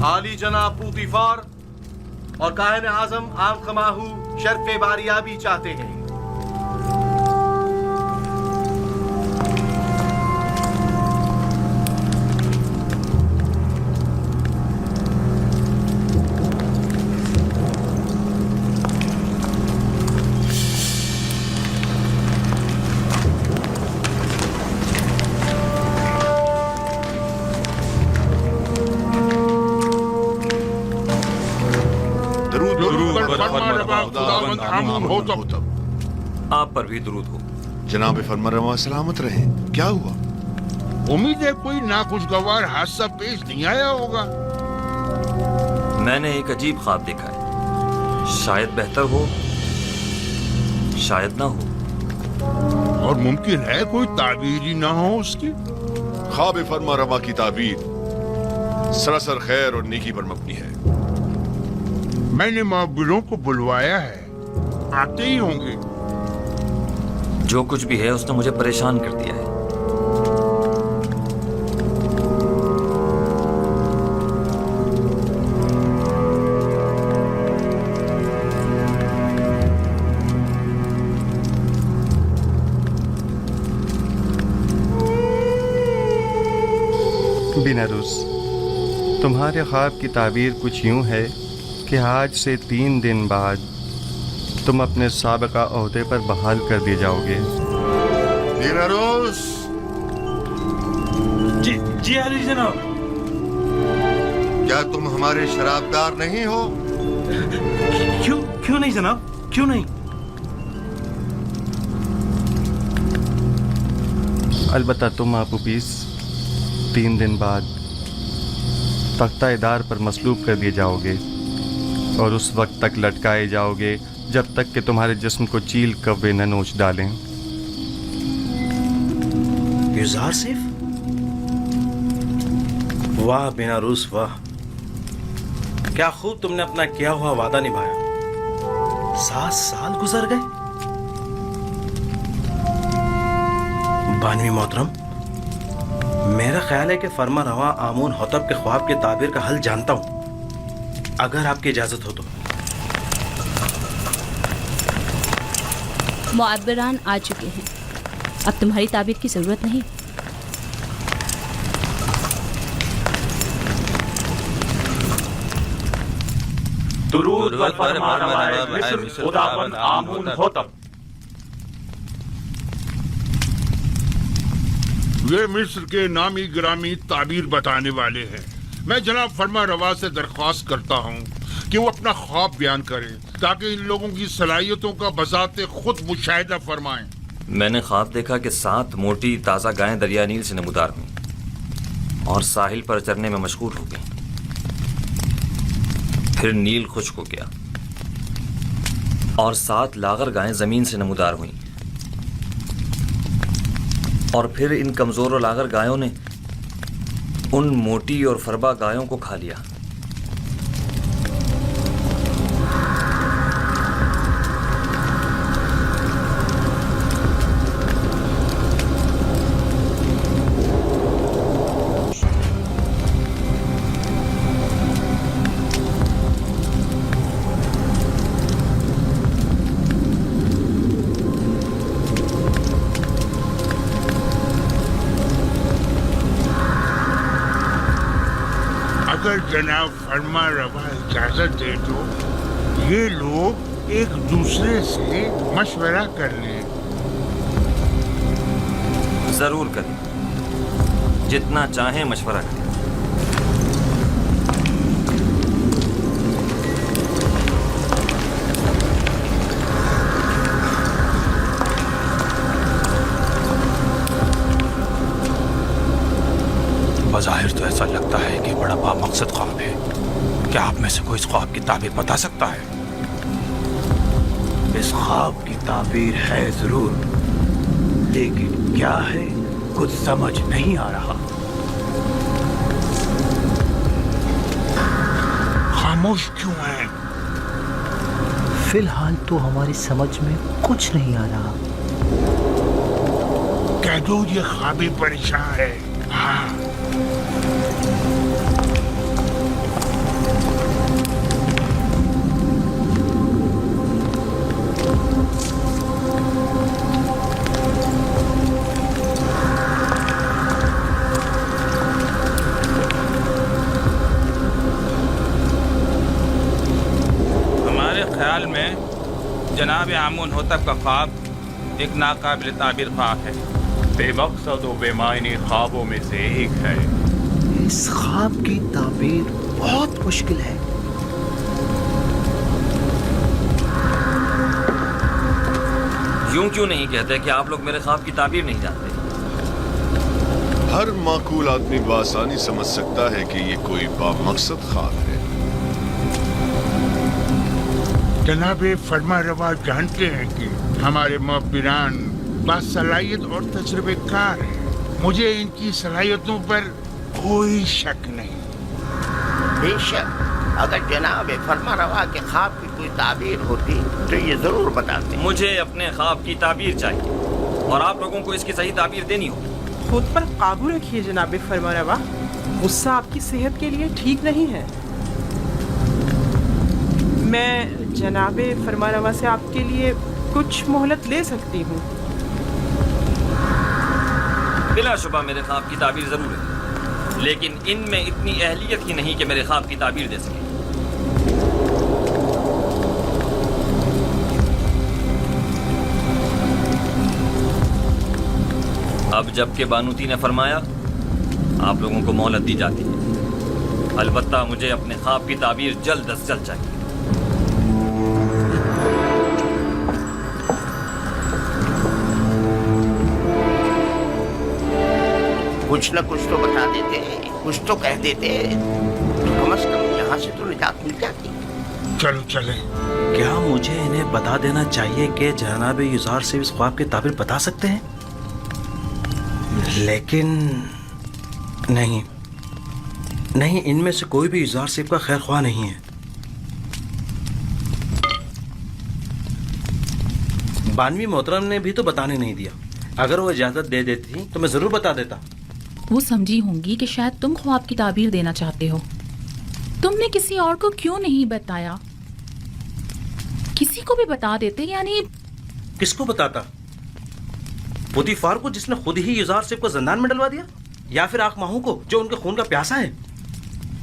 عالی جناب پوتیفار اور کاہن اعظم عام خماہو شرف باریابی چاہتے ہیں۔ آپ پر بھی درود ہو۔ جناب فرمانروا سلامت رہیں۔ کیا ہوا؟ امید ہے کوئی ناخوشگوار حادثہ پیش نہیں آیا ہوگا۔ میں نے ایک عجیب خواب دیکھا ہے، شاید بہتر ہو شاید نہ ہو، اور ممکن ہے کوئی تعبیر ہی نہ ہو اس کی۔ خواب فرمانروا کی تعبیر سراسر خیر اور نیکی پر مبنی ہے۔ میں نے معبروں کو بلوایا ہے، آتے ہی ہوں گے۔ جو کچھ بھی ہے اس نے مجھے پریشان کر دیا ہے۔ بیناروس، تمہارے خواب کی تعبیر کچھ یوں ہے کہ آج سے 3 دن بعد تم اپنے سابقہ عہدے پر بحال کر دیے جاؤ گے۔ بیناروس، جی علی جناب۔ کیا تم ہمارے شرابدار نہیں ہو؟ کیوں نہیں جناب، کیوں نہیں؟ البتہ تم آپوپیس 3 دن بعد تختہ ادار پر مصلوب کر دیے جاؤ گے اور اس وقت تک لٹکائے جاؤ گے جب تک کہ تمہارے جسم کو چیل کوے نہ نوچ ڈالیں۔ یوزار صرف؟ واہ بیناروس واہ، کیا خوب تم نے اپنا کیا ہوا وعدہ نبھایا۔ 7 سال گزر گئے۔ بانوی محترم، میرا خیال ہے کہ فرما رواں آمون حتب کے خواب کے تعبیر کا حل جانتا ہوں، اگر آپ کی اجازت ہو تو۔ معبران آ چکے ہیں، اب تمہاری تعبیر کی ضرورت نہیں۔ درود بر فرمانروائے مصر خداوند آمون حتب۔ یہ مصر کے نامی گرامی تعبیر بتانے والے ہیں۔ میں جناب فرما روا سے درخواست کرتا ہوں کہ وہ اپنا خواب بیان کریں تاکہ ان لوگوں کی صلاحیتوں کا بذات خود مشاہدہ فرمائیں۔ میں نے خواب دیکھا کہ 7 موٹی تازہ گائیں دریا نیل سے نمودار ہوئیں اور ساحل پر چرنے میں مشغول ہو گئیں۔ پھر نیل خشک ہو گیا اور 7 لاغر گائیں زمین سے نمودار ہوئیں، اور پھر ان کمزور و لاغر گایوں نے ان موٹی اور فربا گایوں کو کھا لیا۔ اگر جناب فرما روا اجازت دے تو یہ لوگ ایک دوسرے سے مشورہ کر لیں۔ ضرور کریں، جتنا چاہیں مشورہ کریں۔ بظاہر تو ایسا لگتا ہے کہ بڑا بامقصد خواب ہے۔ کیا آپ میں سے کوئی اس خواب کی تعبیر بتا سکتا ہے؟ اس خواب کی تعبیر ہے ضرور، لیکن کیا ہے کچھ سمجھ نہیں آ رہا۔ خاموش کیوں ہیں؟ فی الحال تو ہماری سمجھ میں کچھ نہیں آ رہا۔ کہہ دو یہ خوابی پریشان ہے۔ ہاں जनाब आमून होतब का ख्वाब एक नाकाबिल ताबीर ख्वाब है, बेमकसद व बेमायने ख्वाबों में से एक है। इस ख्वाब की ताबीर बहुत मुश्किल है। यूं क्यों नहीं कहते कि आप लोग मेरे ख्वाब की ताबीर नहीं जानते? हर माकूल आदमी बआसानी समझ सकता है कि ये कोई बामकसद ख्वाब है। जनाब फरमा रवा जानते हैं कि हमारे मुखबिरान बासलाहियत और तजुर्बेकार हैं। मुझे इनकी सलाहियतों पर कोई शक नहीं। बेशक अगर जनाब फरमा रवा के ख्वाब की कोई ताबीर होती तो ये जरूर बताते। मुझे अपने ख्वाब की ताबीर चाहिए और आप लोगों को इसकी सही ताबीर देनी होगी। खुद पर काबू रखिए जनाब फरमा रवा, गुस्सा आपकी सेहत के लिए ठीक नहीं है। मैं जनाब फरमा रवा से आपके लिए कुछ मोहलत ले सकती हूँ। बिलाशुबा मेरे ख्वाब की ताबीर जरूर है, लेकिन इनमें इतनी अहलियत ही नहीं कि मेरे ख्वाब की ताबीर दे सके। अब जबकि बानूती ने फरमाया, आप लोगों को मोहलत दी जाती है। अलबत्ता मुझे अपने ख्वाब की ताबीर जल्द अज जल्द चाहिए। कुछ न कुछ तो बता देते, कुछ तो कह देते, तो कम से कम यहाँ से तो निजात मिल जाती। चलो चले। क्या मुझे इन्हें बता देना चाहिए कि जनाब युजार से इस ख्वाब की ताबीर बता सकते हैं? लेकिन नहीं नहीं, इनमें से कोई भी युजार सेब का खैर ख्वाह नहीं है। बानवी मोहतरम ने भी तो बताने नहीं दिया। अगर वो इजाजत दे देती तो मैं जरूर बता देता। वो समझी होंगी कि शायद तुम ख्वाब की ताबीर देना चाहते हो। तुमने किसी और को क्यों नहीं बताया? किसी को भी बता देते, यानी किसको बताता? पुतीफार को, जिसने खुद ही युजार सेब को जिंदान में डलवा दिया, या फिर आकमाहू को जो उनके खून का प्यासा है?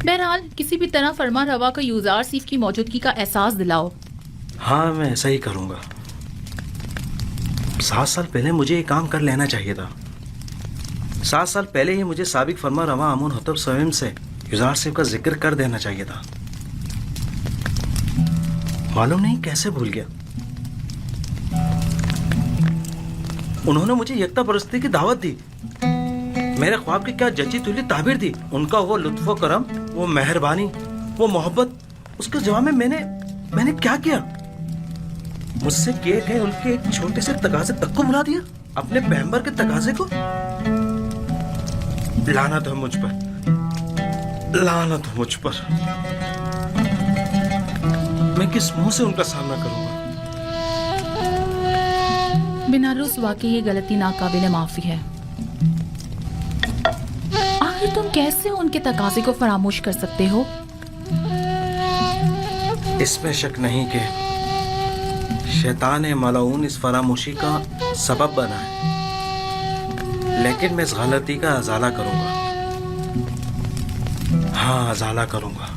बहरहाल किसी भी तरह फरमा रवा को युजार सीफ की मौजूदगी का एहसास दिलाओ। हाँ, मैं ऐसा ही करूंगा। 7 साल पहले मुझे ये काम कर लेना चाहिए था। 7 साल पहले ही मुझे साबिक फरमा रवा आमून होतब स्वयं से युजार सेब का जिक्र कर देना चाहिए था। मालूम नहीं कैसे भूल गया। उन्होंने मुझे यकता परस्ती की दावत दी, मेरे ख्वाब की क्या जची तुली ताबीर दी। उनका वो लुत्फ़ो करम, वो मेहरबानी, वो मोहब्बत, उसके जवाब में मैंने क्या किया? मुझसे किए गए उनके एक छोटे से तकाजे तक को भुला दिया, अपने पैगंबर के तकाजे को। लानत है मुझ पर, लानत हो मुझ पर। मैं किस मुंह से उनका सामना करूंगा? बिना रुस्वा के ये गलती नाकाबिले माफी है। आखिर तुम कैसे उनके तकाजे को फरामोश कर सकते हो? इसमें शक नहीं कि शैतान मलाऊन इस फरामोशी का सबब बना है, लेकिन मैं इस गलती का अजाला करूंगा। हाँ, अजाला करूंगा।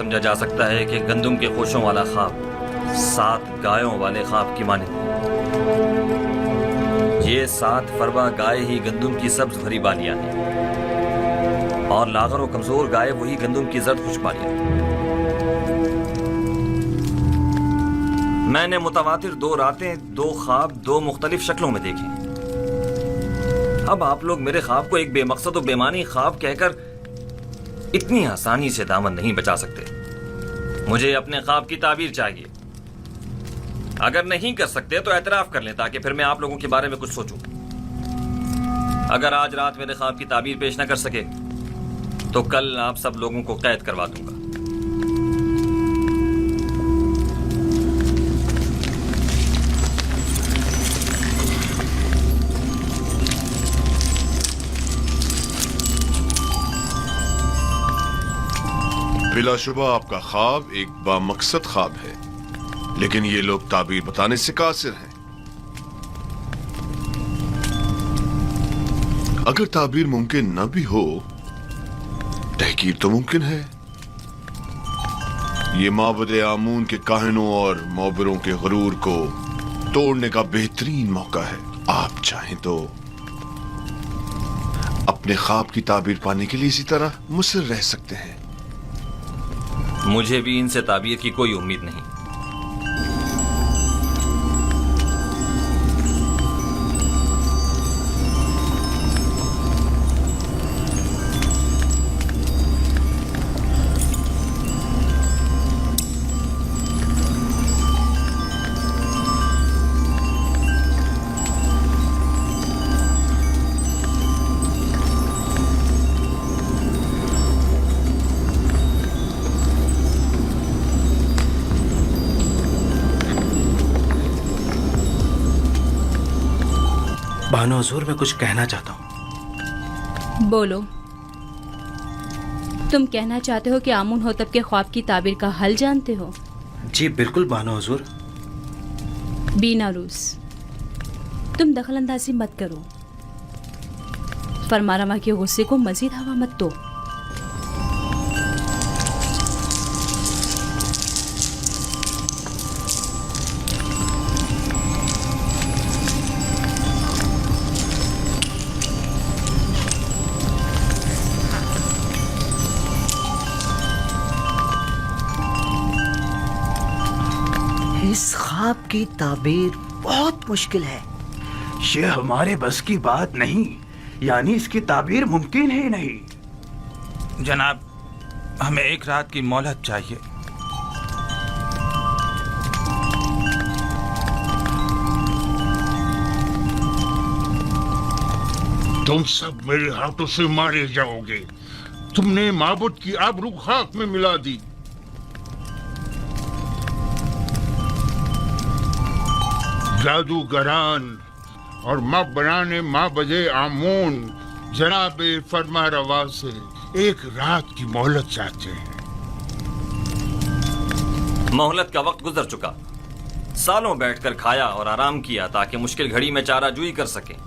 سمجھا جا سکتا ہے کہ گندم کے خوشوں والا خواب 7 گایوں والے خواب کی مانند ہے۔ یہ 7 فروا گائے ہی گندم کی سبز بھری بالیاں ہیں اور لاغر و کمزور گائے وہی گندم کی زرد خوش بالیاں۔ میں نے متواتر 2 راتیں 2 خواب 2 مختلف شکلوں میں دیکھے۔ اب آپ لوگ میرے خواب کو ایک بے مقصد و بے معنی خواب کہہ کر اتنی آسانی سے دامن نہیں بچا سکتے۔ مجھے اپنے خواب کی تعبیر چاہیے۔ اگر نہیں کر سکتے تو اعتراف کر لیں تاکہ پھر میں آپ لوگوں کے بارے میں کچھ سوچوں۔ اگر آج رات میرے خواب کی تعبیر پیش نہ کر سکے تو کل آپ سب لوگوں کو قید کروا دوں گا۔ بلا شبہ آپ کا خواب ایک بامقصد خواب ہے، لیکن یہ لوگ تعبیر بتانے سے قاصر ہیں۔ اگر تعبیر ممکن نہ بھی ہو، تحقیر تو ممکن ہے۔ یہ معبد آمون کے کاہنوں اور معبروں کے غرور کو توڑنے کا بہترین موقع ہے۔ آپ چاہیں تو اپنے خواب کی تعبیر پانے کے لیے اسی طرح مصر رہ سکتے ہیں۔ مجھے بھی ان سے تعبیر کی کوئی امید نہیں۔ بانو حضور، میں کچھ کہنا چاہتا ہوں۔ بولو۔ تم کہنا چاہتے ہو کہ آمون ہوتب کے خواب کی تعبیر کا حل جانتے ہو؟ جی بالکل بانو حضور۔ بیناروس، تم دخل اندازی مت کرو، فرما روا کے غصے کو مزید ہوا مت دو۔ اس خواب کی تعبیر بہت مشکل ہے۔ یہ ہمارے بس کی بات نہیں، یعنی اس کی تعبیر ممکن ہی نہیں۔ جناب، ہمیں 1 رات کی مہلت چاہیے۔ تم سب میرے ہاتھوں سے مارے جاؤ گے۔ تم نے معبود کی آبرو خاک میں ملا دی۔ جادوگران اور معبران معبد آمون جناب فرما روا سے 1 رات کی مہلت چاہتے ہیں۔ مہلت کا وقت گزر چکا۔ سالوں بیٹھ کر کھایا اور آرام کیا تاکہ مشکل گھڑی میں چارہ جوئی کر سکیں۔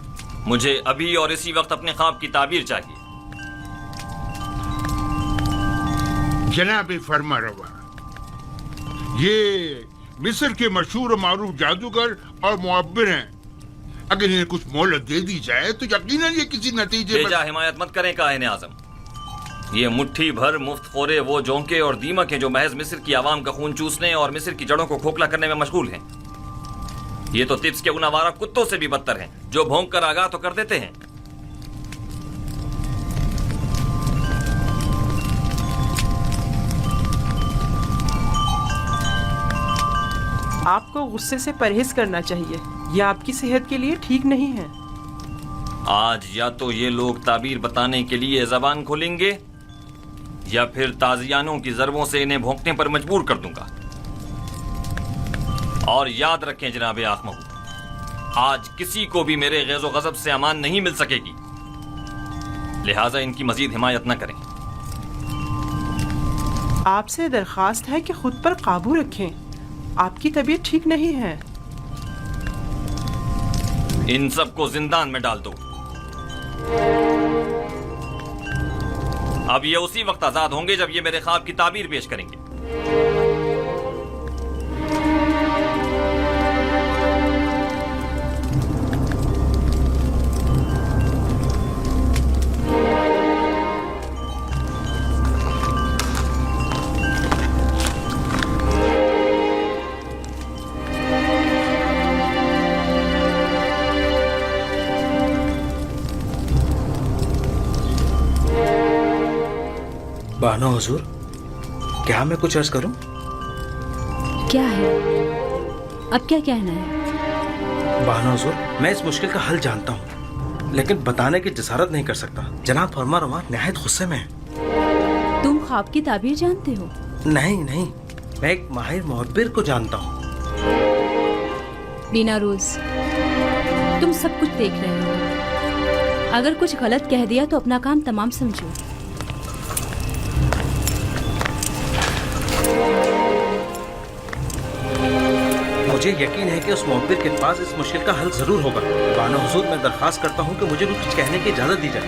مجھے ابھی اور اسی وقت اپنے خواب کی تعبیر چاہیے۔ جناب فرما روا، یہ مصر کے مشہور و معروف جادوگر اور معبر ہیں۔ اگر انہیں کچھ مہلت دے دی جائے تو یقیناً یہ کسی نتیجے بے جا حمایت مت کریں کاہن اعظم۔ یہ مٹھی بھر مفت خورے وہ جونکے اور دیمک ہیں جو محض مصر کی عوام کا خون چوسنے اور مصر کی جڑوں کو کھوکھلا کرنے میں مشغول ہیں۔ یہ تو طبس کے ان آوارہ کتوں سے بھی بدتر ہیں جو بھونک کر آگاہ تو کر دیتے ہیں۔ آپ کو غصے سے پرہیز کرنا چاہیے، یہ آپ کی صحت کے لیے ٹھیک نہیں ہے۔ آج یا تو یہ لوگ تعبیر بتانے کے لیے زبان کھولیں گے یا پھر تازیانوں کی ضربوں سے انہیں بھونکنے پر مجبور کر دوں گا۔ اور یاد رکھیں جناب آخمہو، آج کسی کو بھی میرے غیظ و غضب سے امان نہیں مل سکے گی، لہٰذا ان کی مزید حمایت نہ کریں۔ آپ سے درخواست ہے کہ خود پر قابو رکھیں، آپ کی طبیعت ٹھیک نہیں ہے۔ ان سب کو زندان میں ڈال دو۔ اب یہ اسی وقت آزاد ہوں گے جب یہ میرے خواب کی تعبیر پیش کریں گے۔ बानो हुजूर, क्या मैं कुछ अर्ज करूं? क्या है? अब क्या कहना है? बानो हुजूर, मैं इस मुश्किल का हल जानता हूं, लेकिन बताने की जसारत नहीं कर सकता। जनाब फरमा रवा निहायत गुस्से में है। तुम ख्वाब की ताबीर जानते हो? नहीं नहीं, मैं एक माहिर मुहब्बिर को जानता हूँ। बिना रोज, तुम सब कुछ देख रहे हो। अगर कुछ गलत कह दिया तो अपना काम तमाम समझो। मुझे यकीन है कि उस मुहब्बिर के पास इस मुश्किल का हल जरूर होगा। बानो हुजूर, मैं दरख्वास्त करता हूँ कि मुझे भी कुछ कहने की इजाजत दी जाए।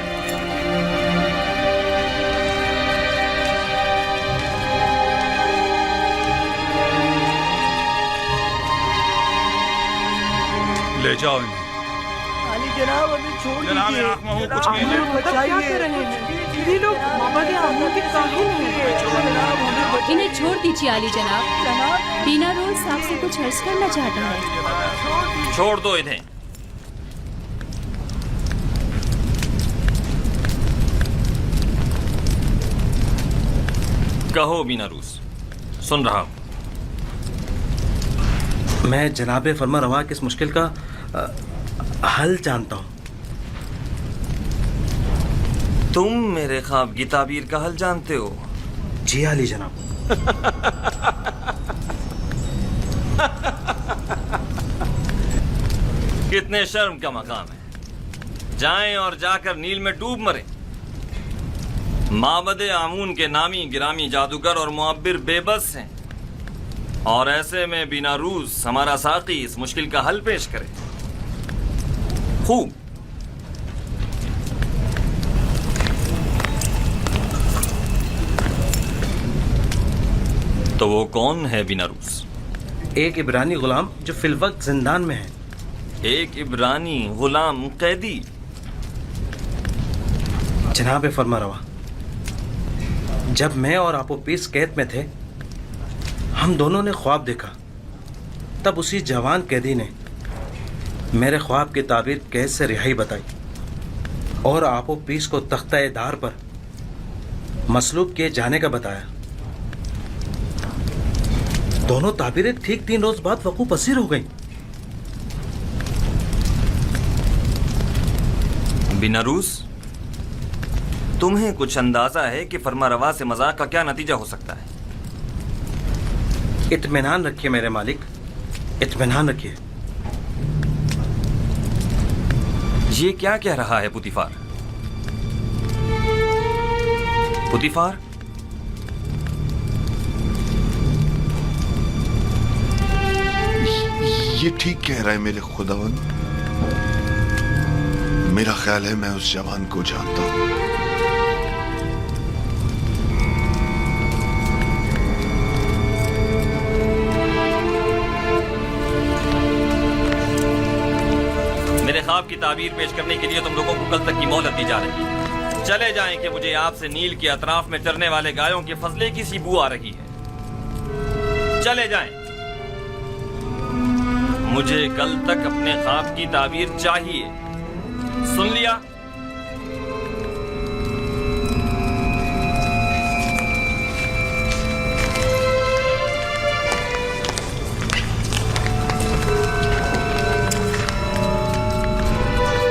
ले जाओ इन्हें। जनाब हमें छोड़ जनाब, दीजिए। आँख में हो, कुछ जनाब, कीजिए। हमें क्या कर रहे हैं? ये लोग मामद आमूर के काहिल हैं। इन्हें छोड़ दीजिए आली जनाब। बिना रोज आपसे कुछ अर्ज करना चाहता है। छोड़ दो इन्हें। कहो बिना रूस, सुन रहा हूं। मैं जनाब फरमा रवा की इस मुश्किल का हल जानता हूँ। तुम मेरे ख्वाब की ताबीर का हल जानते हो? जी आली जनाब। कितने शर्म का मकाम है। जाएं और जाकर नील में डूब मरें। माबद आमून के नामी गिरामी जादूगर और मुअब्बिर बेबस हैं, और ऐसे में बिना रूस हमारा साकी इस मुश्किल का हल पेश करे। खूब। तो वो कौन है बिना रूस? एक इब्रानी गुलाम जो फिलवक्त जिंदान में है। एक इब्रानी गुलाम कैदी? जनाब फरमा रवा, जब मैं और आपोपीस कैद में थे, हम दोनों ने ख्वाब देखा। तब उसी जवान कैदी ने मेरे ख्वाब की ताबीर कैद से रिहाई बताई और आपोपीस को तख्ता दार पर मसलूब किए जाने का बताया। दोनों ताबीरें ठीक 3 रोज बाद वकू पसीर हो गईं। बिना रूस, तुम्हें कुछ अंदाजा है कि फरमा रवा से मजाक का क्या नतीजा हो सकता है? इत्मीनान रखिए मेरे मालिक, इत्मीनान रखिए। ये क्या कह रहा है पुतिफार? पुतिफार, ये ठीक कह रहा है मेरे खुदावन। मेरा ख्याल है मैं उस जवान को जानता हूं। मेरे ख्वाब की ताबीर पेश करने के लिए तुम लोगों को कल तक की मोहलत दी जा रही है। चले जाएं कि मुझे आपसे नील के अतराफ में चरने वाले गायों के फजले की सी बू आ रही है। चले जाएं। मुझे कल तक अपने ख्वाब की ताबीर चाहिए। सुन लिया?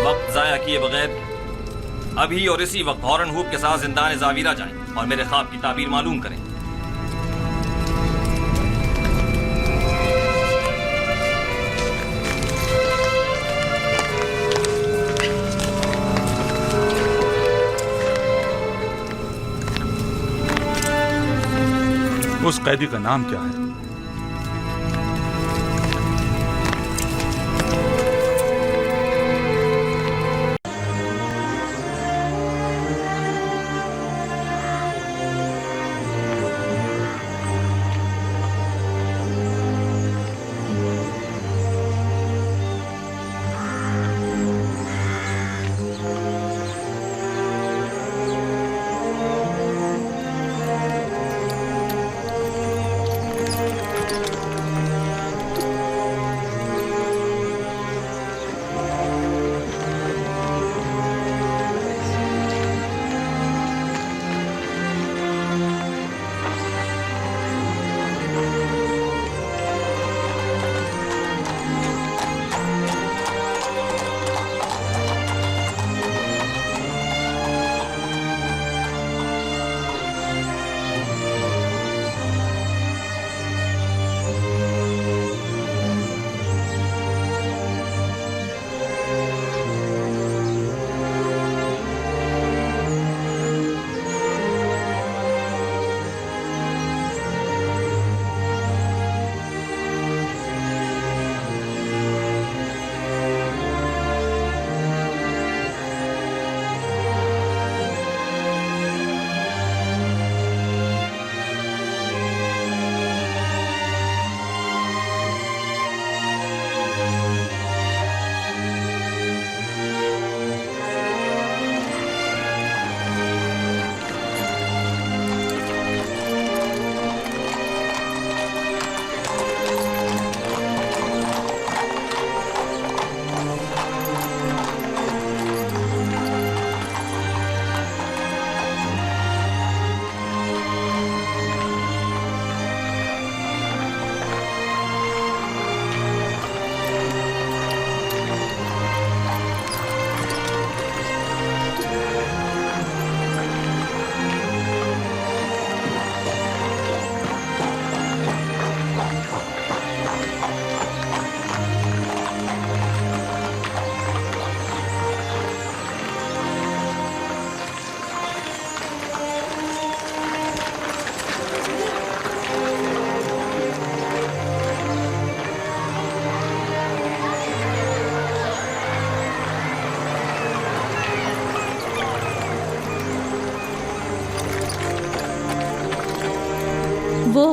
वक्त जाया किए बगैर अभी और इसी वक्त हॉरन हुप के साथ जिंदान जावीरा जाएं और मेरे ख्वाब की ताबीर मालूम करें। उस कैदी का नाम क्या है?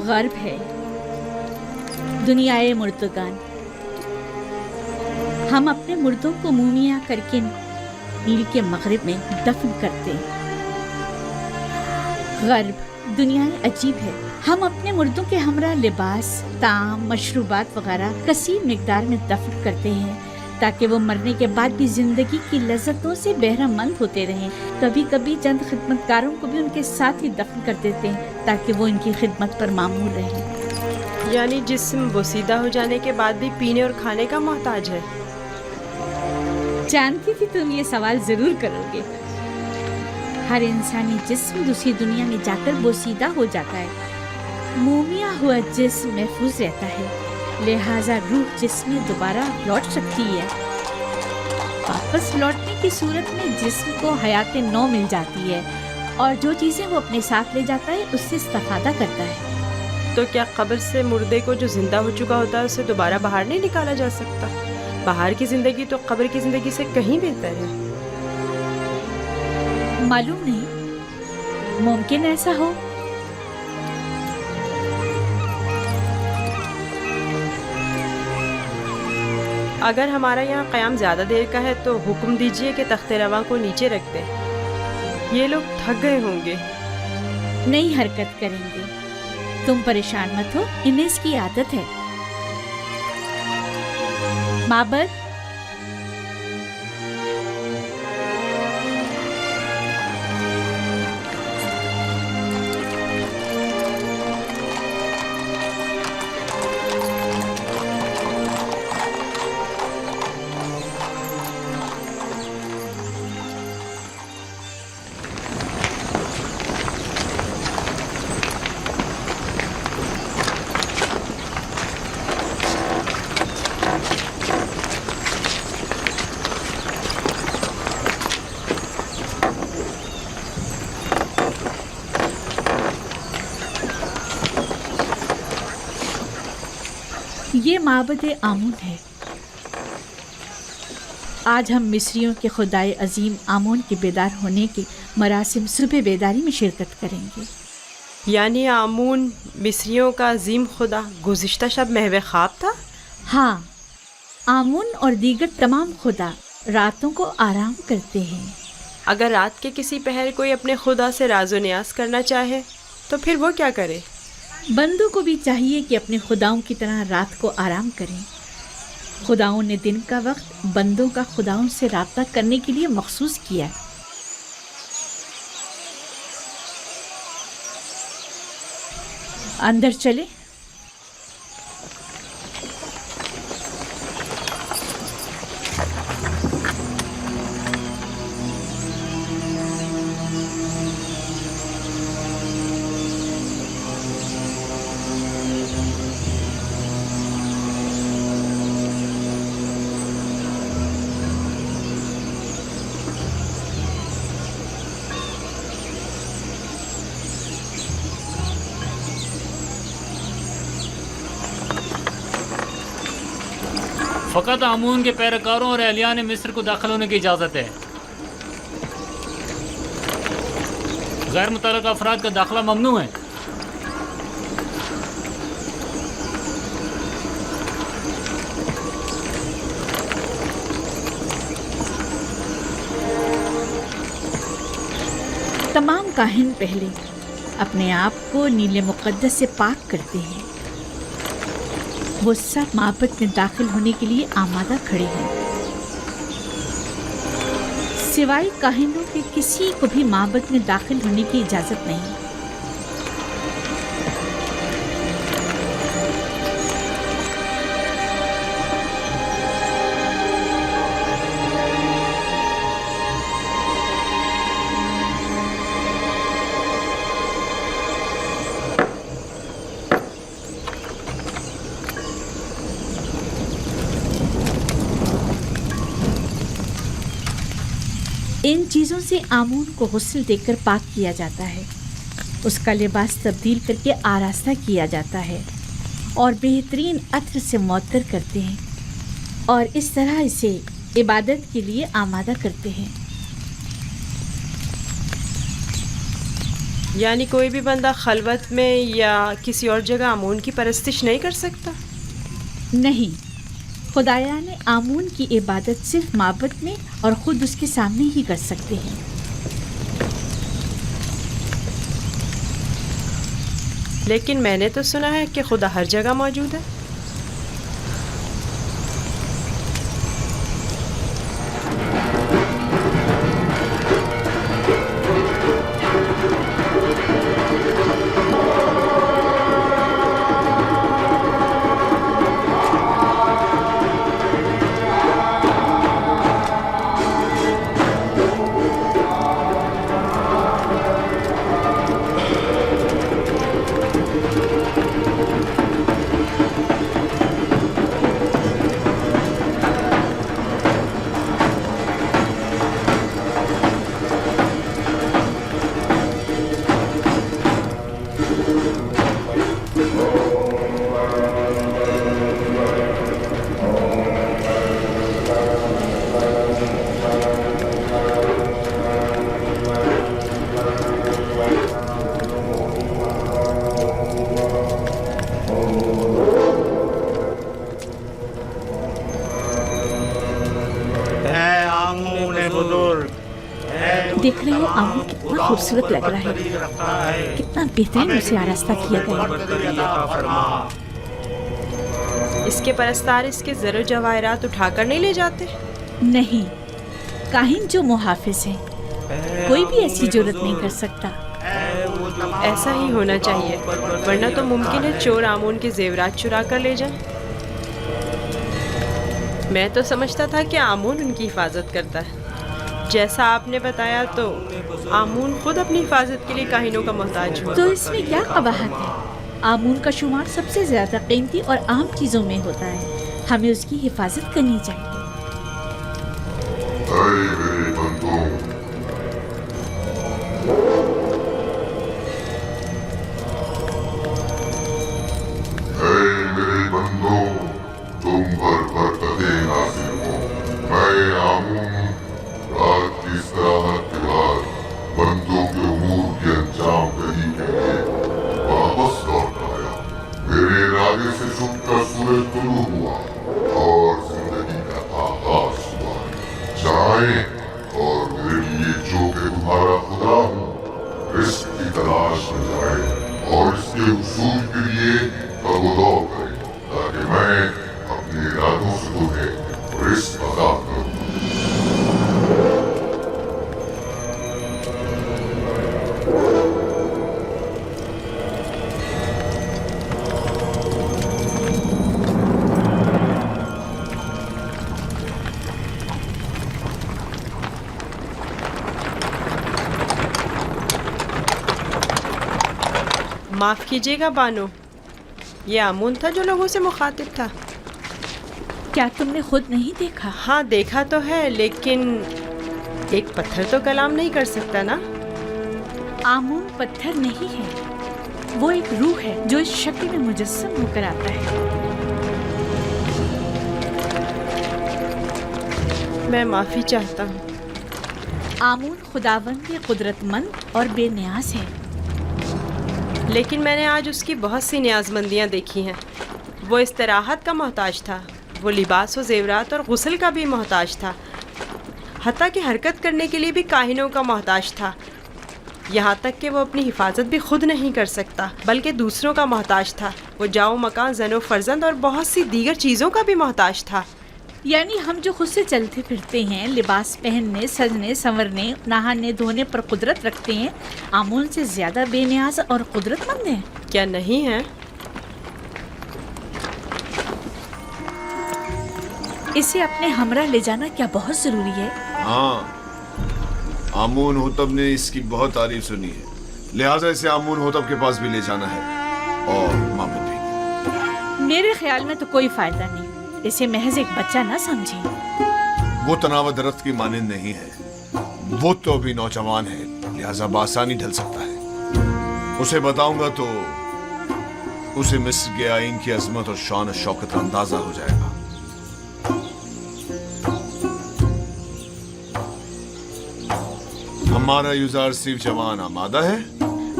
غرب ہے، دنیائے مردگان۔ ہم اپنے مردوں کو مومیاں کر کے نیل کے مغرب میں دفن کرتے ہیں۔ غرب دنیا عجیب ہے، ہم اپنے مردوں کے ہمراہ لباس، طعام، مشروبات وغیرہ کثیر مقدار میں دفن کرتے ہیں تاکہ وہ مرنے کے بعد بھی زندگی کی لذتوں سے بہرہ مند ہوتے رہیں۔ کبھی کبھی چند خدمت گاروں کو بھی ان کے ساتھ ہی دفن کر دیتے ہیں تاکہ وہ ان کی خدمت پر معمور رہیں۔ یعنی جسم بوسیدہ ہو جانے کے بعد بھی پینے اور کھانے کا محتاج ہے؟ جانتی تھی تم یہ سوال ضرور کرو گے۔ ہر انسانی جسم دوسری دنیا میں جا کر بوسیدہ ہو جاتا ہے، مومیا ہوا جسم محفوظ رہتا ہے، لہٰذا روح جسم میں دوبارہ لوٹ سکتی ہے۔ واپس لوٹنے کی صورت میں جسم کو حیات نو مل جاتی ہے اور جو چیزیں وہ اپنے ساتھ لے جاتا ہے اس سے استفادہ کرتا ہے۔ تو کیا قبر سے مردے کو جو زندہ ہو چکا ہوتا ہے اسے دوبارہ باہر نہیں نکالا جا سکتا؟ باہر کی زندگی تو قبر کی زندگی سے کہیں بہتر ہے۔ معلوم نہیں، ممکن ایسا ہو۔ اگر ہمارا یہاں قیام زیادہ دیر کا ہے تو حکم دیجئے کہ تخت رواں کو نیچے رکھ دیں، یہ لوگ تھک گئے ہوں گے۔ نہیں حرکت کریں گے، تم پریشان مت ہو، انہیں اس کی عادت ہے۔ معبد یہ معبد آمون ہے۔ آج ہم مصریوں کے خدائے عظیم آمون کے بیدار ہونے کے مراسم صبح بیداری میں شرکت کریں گے۔ یعنی آمون مصریوں کا عظیم خدا گزشتہ شب محو خواب تھا؟ ہاں، آمون اور دیگر تمام خدا راتوں کو آرام کرتے ہیں۔ اگر رات کے کسی پہر کوئی اپنے خدا سے راز و نیاز کرنا چاہے تو پھر وہ کیا کرے؟ بندوں کو بھی چاہیے کہ اپنے خداؤں کی طرح رات کو آرام کریں۔ خداؤں نے دن کا وقت بندوں کا خداؤں سے رابطہ کرنے کے لیے مخصوص کیا ہے۔ اندر چلے۔ فقط آمون کے پیروکاروں اور اہلیان مصر کو داخل ہونے کی اجازت ہے۔ غیر متعلقہ افراد کا داخلہ ممنوع ہے۔ تمام کاہن پہلے اپنے آپ کو نیل مقدس سے پاک کرتے ہیں۔ وہ سب معبد میں داخل ہونے کے لیے آمادہ کھڑے ہیں۔ سوائے کاہنوں کے کسی کو بھی معبد میں داخل ہونے کی اجازت نہیں۔ ان چیزوں سے آمون کو غسل دے کر پاک کیا جاتا ہے، اس کا لباس تبدیل کر کے آراستہ کیا جاتا ہے اور بہترین عطر سے معطر کرتے ہیں اور اس طرح اسے عبادت کے لیے آمادہ کرتے ہیں۔ یعنی کوئی بھی بندہ خلوت میں یا کسی اور جگہ آمون کی پرستش نہیں کر سکتا؟ نہیں، خدایا نے آمون کی عبادت صرف معبد میں اور خود اس کے سامنے ہی کر سکتے ہیں۔ لیکن میں نے تو سنا ہے کہ خدا ہر جگہ موجود ہے۔ دیکھ رہے ہو آمون کتنا خوبصورت لگ رہا ہے، کتنا بہترین اسے آراستہ کیا گیا۔ اس کے پرستار اس کے زر و جواہرات اٹھا کر نہیں لے جاتے؟ نہیں، کاہن جو محافظ ہیں، کوئی بھی ایسی جرت نہیں کر سکتا۔ ایسا ہی ہونا چاہیے، ورنہ تو ممکن ہے چور آمون کے زیورات چرا کر لے جائیں۔ میں تو سمجھتا تھا کہ آمون ان کی حفاظت کرتا ہے، جیسا آپ نے بتایا تو آمون خود اپنی حفاظت کے لیے کاہنوں کا محتاج ہوا۔ تو اس میں کیا قباحت ہے؟ آمون کا شمار سب سے زیادہ قیمتی اور عام چیزوں میں ہوتا ہے، ہمیں اس کی حفاظت کرنی چاہیے۔ معاف کیجیے گا بانو، یہ آمون تھا جو لوگوں سے مخاطب تھا۔ کیا تم نے خود نہیں دیکھا؟ ہاں دیکھا تو ہے، لیکن ایک پتھر تو کلام نہیں کر سکتا نا۔ آمون پتھر نہیں ہے، وہ ایک روح ہے جو اس شکل میں مجسم ہو کر آتا ہے۔ میں معافی چاہتا ہوں۔ آمون خداوند قدرت مند اور بے نیاز ہے، لیکن میں نے آج اس کی بہت سی نیاز مندیاں دیکھی ہیں۔ وہ استراحت کا محتاج تھا، وہ لباس و زیورات اور غسل کا بھی محتاج تھا، حتیٰ کہ حرکت کرنے کے لیے بھی کاہنوں کا محتاج تھا، یہاں تک کہ وہ اپنی حفاظت بھی خود نہیں کر سکتا بلکہ دوسروں کا محتاج تھا۔ وہ جاؤ مکان، زن و فرزند اور بہت سی دیگر چیزوں کا بھی محتاج تھا۔ یعنی ہم جو خود سے چلتے پھرتے ہیں، لباس پہننے، سجنے سنورنے، نہانے دھونے پر قدرت رکھتے ہیں، آمون سے زیادہ بے نیاز اور قدرت مند ہیں؟ کیا نہیں ہے؟ اسے اپنے ہمراہ لے جانا کیا بہت ضروری ہے؟ ہاں، آمون ہوتب نے اس کی بہت تعریف سنی ہے، لہٰذا اسے آمون ہوتب کے پاس بھی لے جانا ہے اور معبد بھی۔ میرے خیال میں تو کوئی فائدہ نہیں، اسے محض ایک بچہ نہ سمجھیں۔ وہ تناور درخت کی مانند نہیں ہے، وہ تو ابھی نوجوان ہے، لہٰذا بآسانی ڈھل سکتا ہے۔ اسے بتاؤں گا تو اسے مصر کے آئین کی عظمت اور شان و شوکت کا اندازہ ہو جائے گا۔ ہمارا یوزار سیف جوان آمادہ ہے؟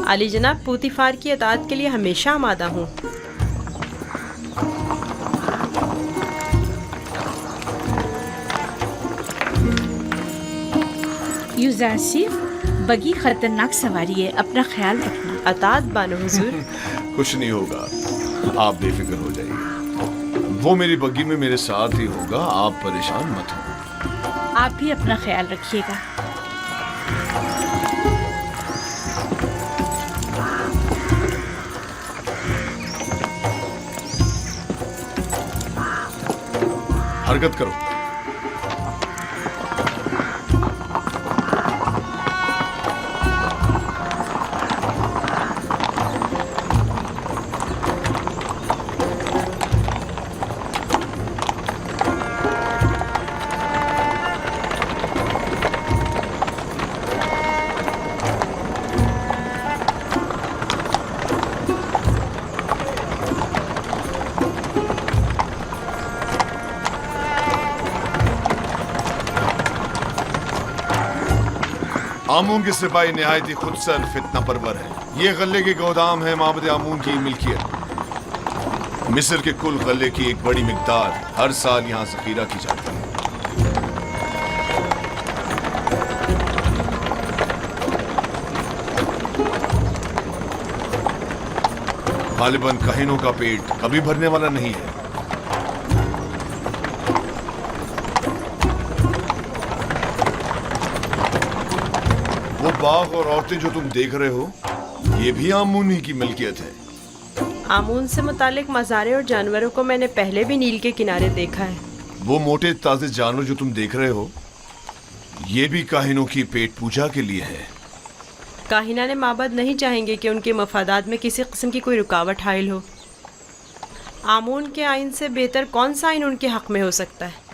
علی جناب پوتیفار کی اطاعت کے لیے ہمیشہ آمادہ ہوں. یوزرسیف بگی خطرناک سواری ہے، اپنا خیال رکھنا. اطاعت بانو حضور. کچھ نہیں ہوگا، آپ بے فکر ہو جائیے. وہ میری بگی میں میرے ساتھ ہی ہوگا، آپ پریشان مت ہوں. آپ بھی اپنا خیال رکھیے گا. حرکت کرو. آمون کے سپاہی نہایت ہی خود سر فتنہ پرور ہیں. یہ غلے کے گودام ہے معبد آمون کی ملکیت. مصر کے کل غلے کی ایک بڑی مقدار ہر سال یہاں ذخیرہ کی جاتی ہے. غالباً کہنوں کا پیٹ کبھی بھرنے والا نہیں ہے. وہ باغ اور عورتیں جو تم دیکھ رہے ہو یہ بھی آمون ہی کی ملکیت ہے. آمون سے متعلق مزارے اور جانوروں کو میں نے پہلے بھی نیل کے کنارے دیکھا ہے. وہ موٹے تازے جانور جو تم دیکھ رہے ہو یہ بھی کاہنوں کی پیٹ پوجا کے لیے ہے. کاہنان معبد نہیں چاہیں گے کہ ان کے مفادات میں کسی قسم کی کوئی رکاوٹ حائل ہو. آمون کے آئین سے بہتر کون سا آئین ان کے حق میں ہو سکتا ہے؟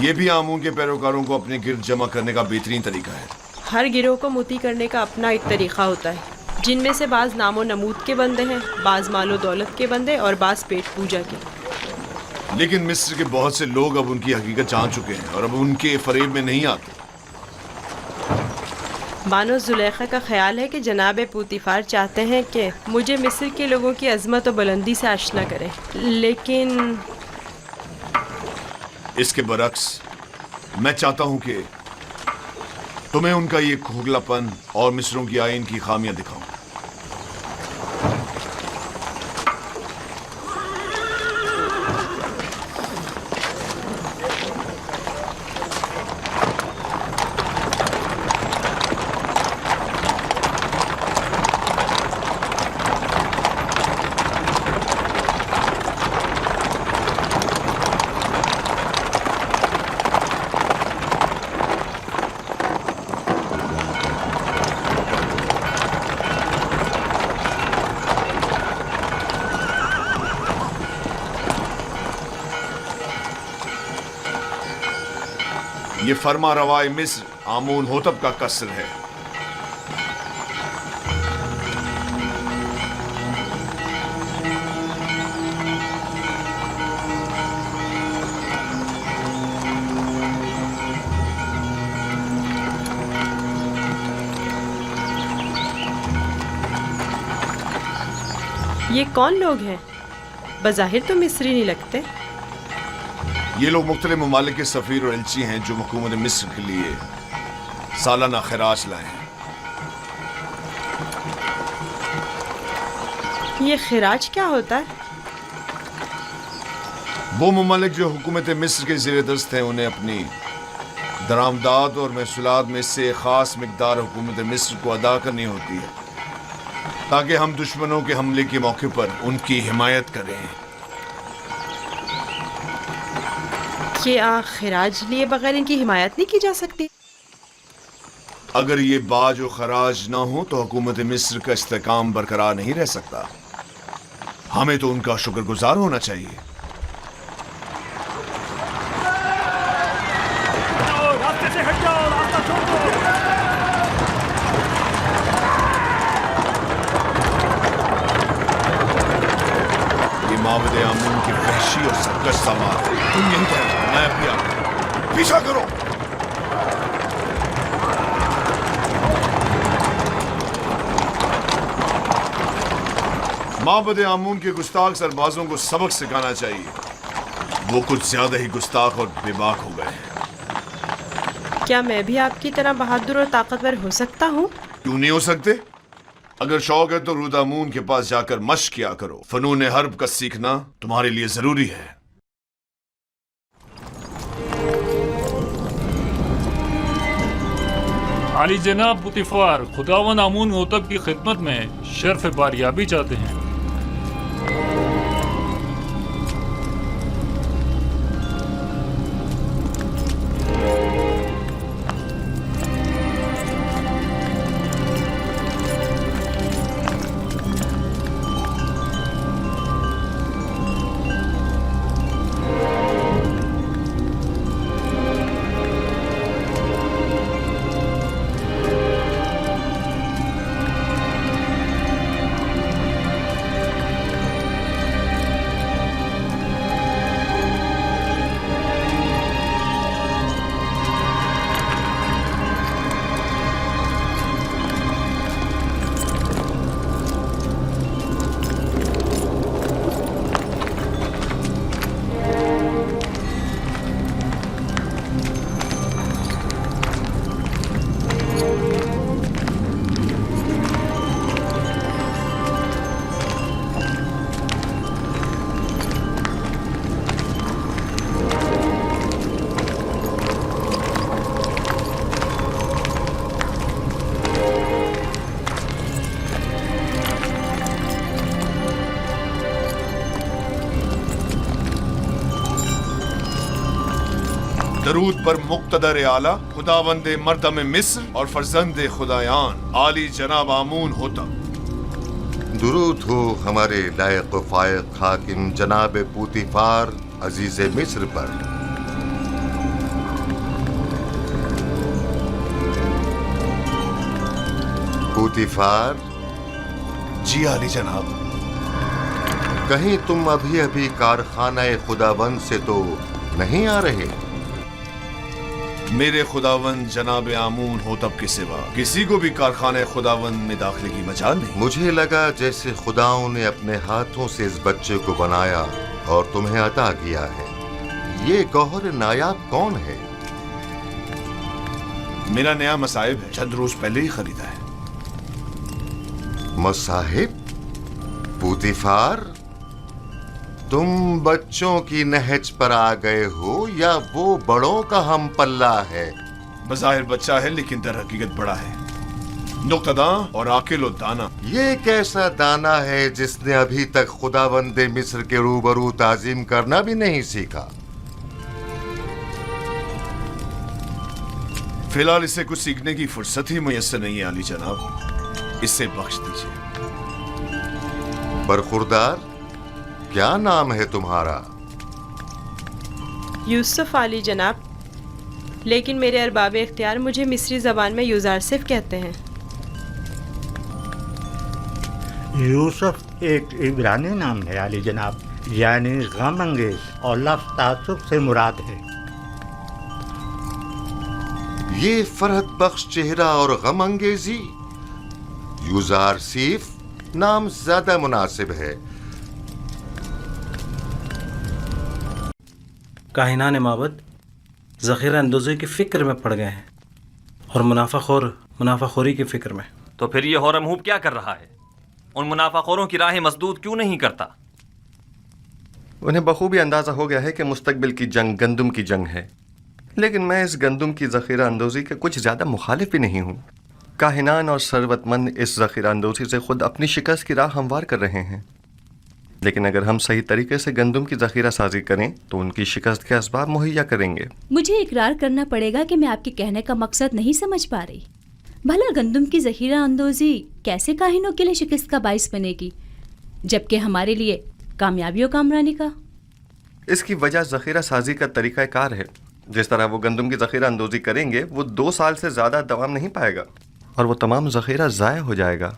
یہ بھی آمون کے پیروکاروں کو اپنے گرد جمع کرنے کا بہترین طریقہ ہے. ہر گروہ کو موتی کرنے کا اپنا ایک طریقہ ہوتا ہے، جن میں سے بعض نام و نمود کے بندے ہیں، بعض مال و دولت کے بندے اور بعض پیٹ پوجا کے. لیکن مصر کے بہت سے لوگ اب ان کی حقیقت جان چکے ہیں اور اب ان کے فریب میں نہیں آتے. بانو زلیخا کا خیال ہے کہ جناب پوتیفار چاہتے ہیں کہ مجھے مصر کے لوگوں کی عظمت و بلندی سے آشنا کریں، لیکن اس کے برعکس میں چاہتا ہوں کہ تمہیں ان کا یہ کھوکھلا پن اور مصروں کی آئین کی خامیاں دکھاؤں. یہ فرما روائے مصر آمون ہوتب کا قصر ہے. یہ کون لوگ ہیں؟ بظاہر تو مصری نہیں لگتے. یہ لوگ مختلف ممالک کے سفیر اور ایلچی ہیں جو حکومت مصر کے لیے سالانہ خراج لائے ہیں. یہ خراج کیا ہوتا ہے؟ وہ ممالک جو حکومت مصر کے زیر دست ہیں انہیں اپنی درآمدات اور محصولات میں سے خاص مقدار حکومت مصر کو ادا کرنی ہوتی ہے تاکہ ہم دشمنوں کے حملے کے موقع پر ان کی حمایت کریں. کیا خراج لیے بغیر ان کی حمایت نہیں کی جا سکتی؟ اگر یہ باج و خراج نہ ہو تو حکومت مصر کا استحکام برقرار نہیں رہ سکتا. हमें तो उनका शुक्रगुजार होना चाहिए। रास्ते से हट जाओ, रास्ता छोड़ दो। ये माबद आमून की वहशी और सरकश समात है। तुम यहीं ठहरो, मैं भी आता हूं। पीछा करो। माबद आमून के गुस्ताख सरबाजों को सबक सिखाना चाहिए। वो कुछ ज्यादा ही गुस्ताख और बेबाक हो गए हैं। क्या मैं भी आपकी तरह बहादुर और ताकतवर हो सकता हूँ? क्यों नहीं हो सकते? अगर शौक है तो रुदामून के पास जाकर मश्क किया करो। फनून हर्ब का सीखना तुम्हारे लिए जरूरी है। आली जनाब पुतिफार, खुदावन आमून होतब की खिदमत में शर्फ बारियाबी चाहते हैं। दरूद पर मुक्तदर आला खुदावंदे मर्दम मिस्र और फर्जंदे खुदायान आली जनाब आमून होता। दुरूद हो हमारे लायक व फायक हाकिम जनाब पूतिफार अजीज मिस्र पर। पूतिफार। जी आली जनाब। कहीं तुम अभी अभी कारखाना खुदावंद से तो नहीं आ रहे? मेरे खुदावंद जनाब आमून होतब के सिवा किसी को भी कारखाने खुदावंद में दाखिले की मजाल नहीं। मुझे लगा जैसे खुदाओं ने अपने हाथों से इस बच्चे को बनाया और तुम्हें अता किया है। ये गौहर नायाब कौन है? मेरा नया मसाहिब है, चंद रोज पहले ही खरीदा है। मसाहिब? पूतिफार, तुम बच्चों की नहज पर आ गए हो या वो बड़ों का हम पल्ला है? बज़ाहिर बच्चा है लेकिन दर हकीकत बड़ा है, नुक्तदा और आकिल और दाना। ये कैसा दाना है जिसने अभी तक खुदावंदे मिस्र के रूबरू ताजीम करना भी नहीं सीखा? फिलहाल इसे कुछ सीखने की फुर्सत ही मुयस्सर नहीं है आली जनाब, इसे बख्श दीजिए। बरखुरदार, क्या नाम है तुम्हारा? यूसुफ आली जनाब, लेकिन मेरे अरबाब इख्तियार मुझे मिस्री ज़बान में यूज़ारसिफ कहते हैं। यूसुफ एक इब्रानी नाम है आली जनाब, यानी गम अंगेज, और लफ्ज़ तासुब से मुराद है। ये फरहत बख्श चेहरा और गम अंगेजी, यूज़ारसिफ नाम ज्यादा मुनासिब है। काहिनान माबद ज़ख़ीरा अंदोज़ी की फ़िक्र में पड़ गए हैं और मुनाफाखोरी की फ़िक्र में। तो फिर ये हौरमहूब क्या कर रहा है? उन मुनाफाखोरों की राहें मसदूद क्यों नहीं करता? उन्हें बखूबी अंदाज़ा हो गया है कि मुस्तकबिल की जंग गंदम की जंग है, लेकिन मैं इस गंदम की ज़ख़ीरा अंदोज़ी के कुछ ज़्यादा मुखालिफ भी नहीं हूँ। काहिनान और सरवतमंद इस ज़ख़ीरा अंदोज़ी से खुद अपनी शिकस्त की राह हमवार कर रहे हैं, लेकिन अगर हम सही तरीके से गंदम की ज़ख़ीरा साजी करें तो उनकी शिकस्त के असबाब मुहैया करेंगे। मुझे इकरार करना पड़ेगा कि मैं आपके कहने का मकसद नहीं समझ पा रही। भला गंदम की ज़ख़ीरा अंदोज़ी कैसे काहिनों के लिए शिकस्त का बाइस बनेगी, जबकि हमारे लिए कामयाबी और कामरानी का। इसकी वजह ज़ख़ीरा साजी का तरीक़ा कार है। जिस तरह वो गंदम की ज़ख़ीरा अंदोज़ी करेंगे वो 2 साल से ज़्यादा दवाम नहीं पाएगा और वो तमाम ज़ख़ीरा ज़ाया हो जाएगा।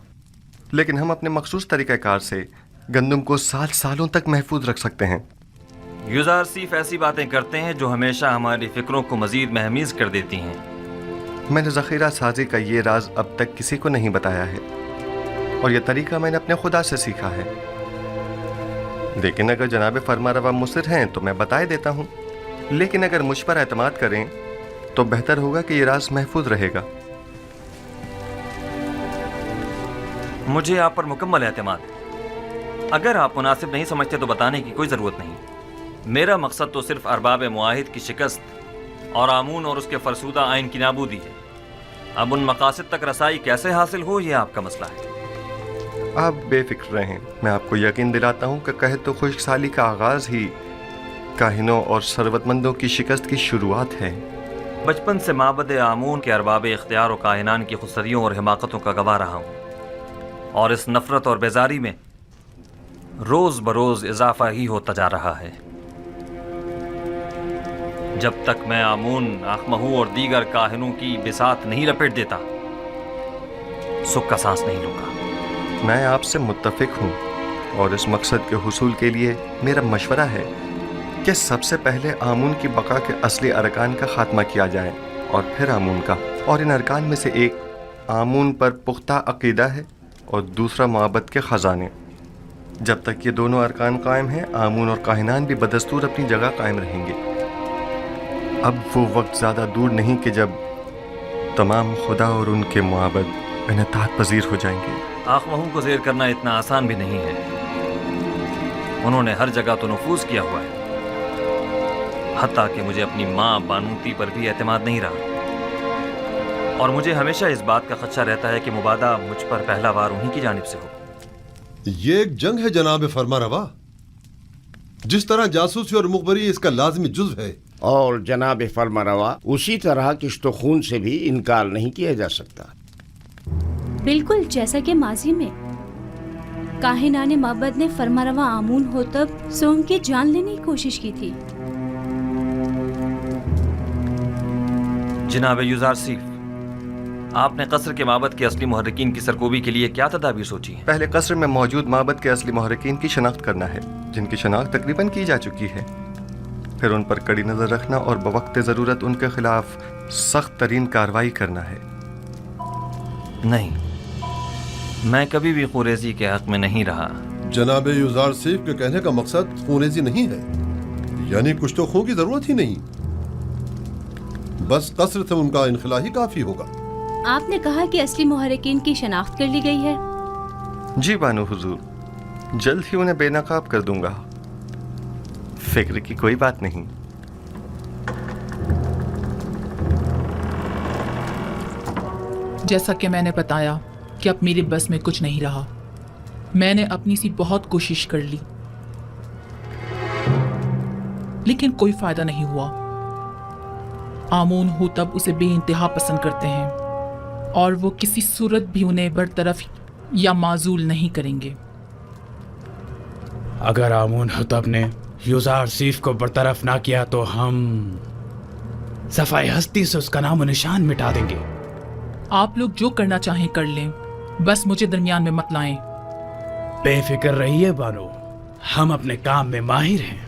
लेकिन हम अपने मखसूस तरीक़ा कार से गंदम को सालों तक महफूज रख सकते हैं। यूज़ारसीफ ऐसी बातें करते हैं जो हमेशा हमारी फ़िक्रों को मज़ीद महमीज़ कर देती हैं। मैंने ज़ख़ीरा साजी का ये राज अब तक किसी को नहीं बताया है और यह तरीका मैंने अपने खुदा से सीखा है। लेकिन अगर जनाब फरमारवा मुसिर हैं तो मैं बताए देता हूँ, लेकिन अगर मुझ पर एतमाद करें तो बेहतर होगा कि ये राज महफूज रहेगा। मुझे आप पर मुकम्मल एतमाद है। अगर आप मुनासिब नहीं समझते तो बताने की कोई ज़रूरत नहीं। मेरा मकसद तो सिर्फ अरबाब मुआहिद की शिकस्त और आमून और उसके फरसूदा आइन की नाबूदी है। अब उन मकासद तक रसाई कैसे हासिल हो ये आपका मसला है। आप बेफिक्र रहें, मैं आपको यकीन दिलाता हूँ कि कहे तो खुशहाली का आगाज़ ही काहिनों और सरवतमंदों की शिकस्त की शुरुआत है। बचपन से माबद आमून के अरबाब इख्तियार और काहिनान की खुसरियों और हिमाकतों का गवाह रहा हूँ और इस नफ़रत और बेजारी में रोज़ बरोज़ इजाफा ही होता जा रहा है। जब तक मैं आमून, आखमहू और दीगर काहिनों की बिसात नहीं लपेट देता सुख का सांस नहीं लूँगा। मैं आपसे मुत्तफिक हूँ और इस मकसद के हुसूल के लिए मेरा मशवरा है कि सबसे पहले आमून की बका के असली अरकान का खात्मा किया जाए और फिर आमून का। और इन अरकान में से एक आमून पर पुख्ता अकीदा है और दूसरा मोहब्बत के ख़जाने। जब तक ये दोनों अरकान कायम हैं, आमून और काहिनान भी बदस्तूर अपनी जगह कायम रहेंगे। अब वो वक्त ज़्यादा दूर नहीं कि जब तमाम खुदा और उनके मोहब्बत इनतात पजीर हो जाएंगे। आखमहू को ज़ेर करना इतना आसान भी नहीं है। उन्होंने हर जगह तो नफूज किया हुआ है, हत्ता कि मुझे अपनी माँ बानूती पर भी एतमाद नहीं रहा और मुझे हमेशा इस बात का खदशा रहता है कि मुबादा मुझ पर पहला वार उन्हीं की जानिब से हो। ये एक जंग है जनाब फरमारवा। जिस तरह जासूसी और मुखबरी इसका लाजमी जुज़्व है, और जनाब फरमारवा उसी तरह किश्तो खून से भी इनकार नहीं किया जा सकता। बिल्कुल जैसा कि माजी में काहिनाने माबद ने फरमारवा आमून हो तब सोम की जान लेने की कोशिश की थी। जनाब यूज़ारसीफ, आपने कसर के माबद के असली मुहर्रिकीन की सरकोबी के लिए क्या तदाबीर सोची है? पहले कसर में मौजूद माबद के असली मुहर्रिकीन की शनाख्त करना है, जिनकी शनाख्त तकरीबन की जा चुकी है। फिर उन पर कड़ी नज़र रखना और बवक्त ज़रूरत उनके खिलाफ सख्त तरीन कार्रवाई करना है। नहीं, मैं कभी भी खुरेजी के हक में नहीं रहा। जनाब यूज़ारसीफ के कहने का मकसद खूनेजी नहीं है, यानी कुछ तो खून की जरूरत ही नहीं, बस कसर से उनका इनखला ही काफी होगा। आपने कहा कि असली मुहर्रिकीन की शनाख्त कर ली गई है। जी बानो हुजूर, जल्द ही उन्हें बेनकाब कर दूंगा, फिक्र की कोई बात नहीं। जैसा कि मैंने बताया कि अब मेरे बस में कुछ नहीं रहा। मैंने अपनी सी बहुत कोशिश कर ली, लेकिन कोई फायदा नहीं हुआ। आमून हो तब उसे बेइंतहा पसंद करते हैं और वो किसी सूरत भी उन्हें बरतरफ या माजूल नहीं करेंगे। अगर आमून हुतब ने यूज़ारसीफ को बरतरफ ना किया तो हम सफाई हस्ती से उसका नाम निशान मिटा देंगे। आप लोग जो करना चाहें कर लें, बस मुझे दरमियान में मत लाएं। बेफिक्र रहिए बानो, हम अपने काम में माहिर हैं।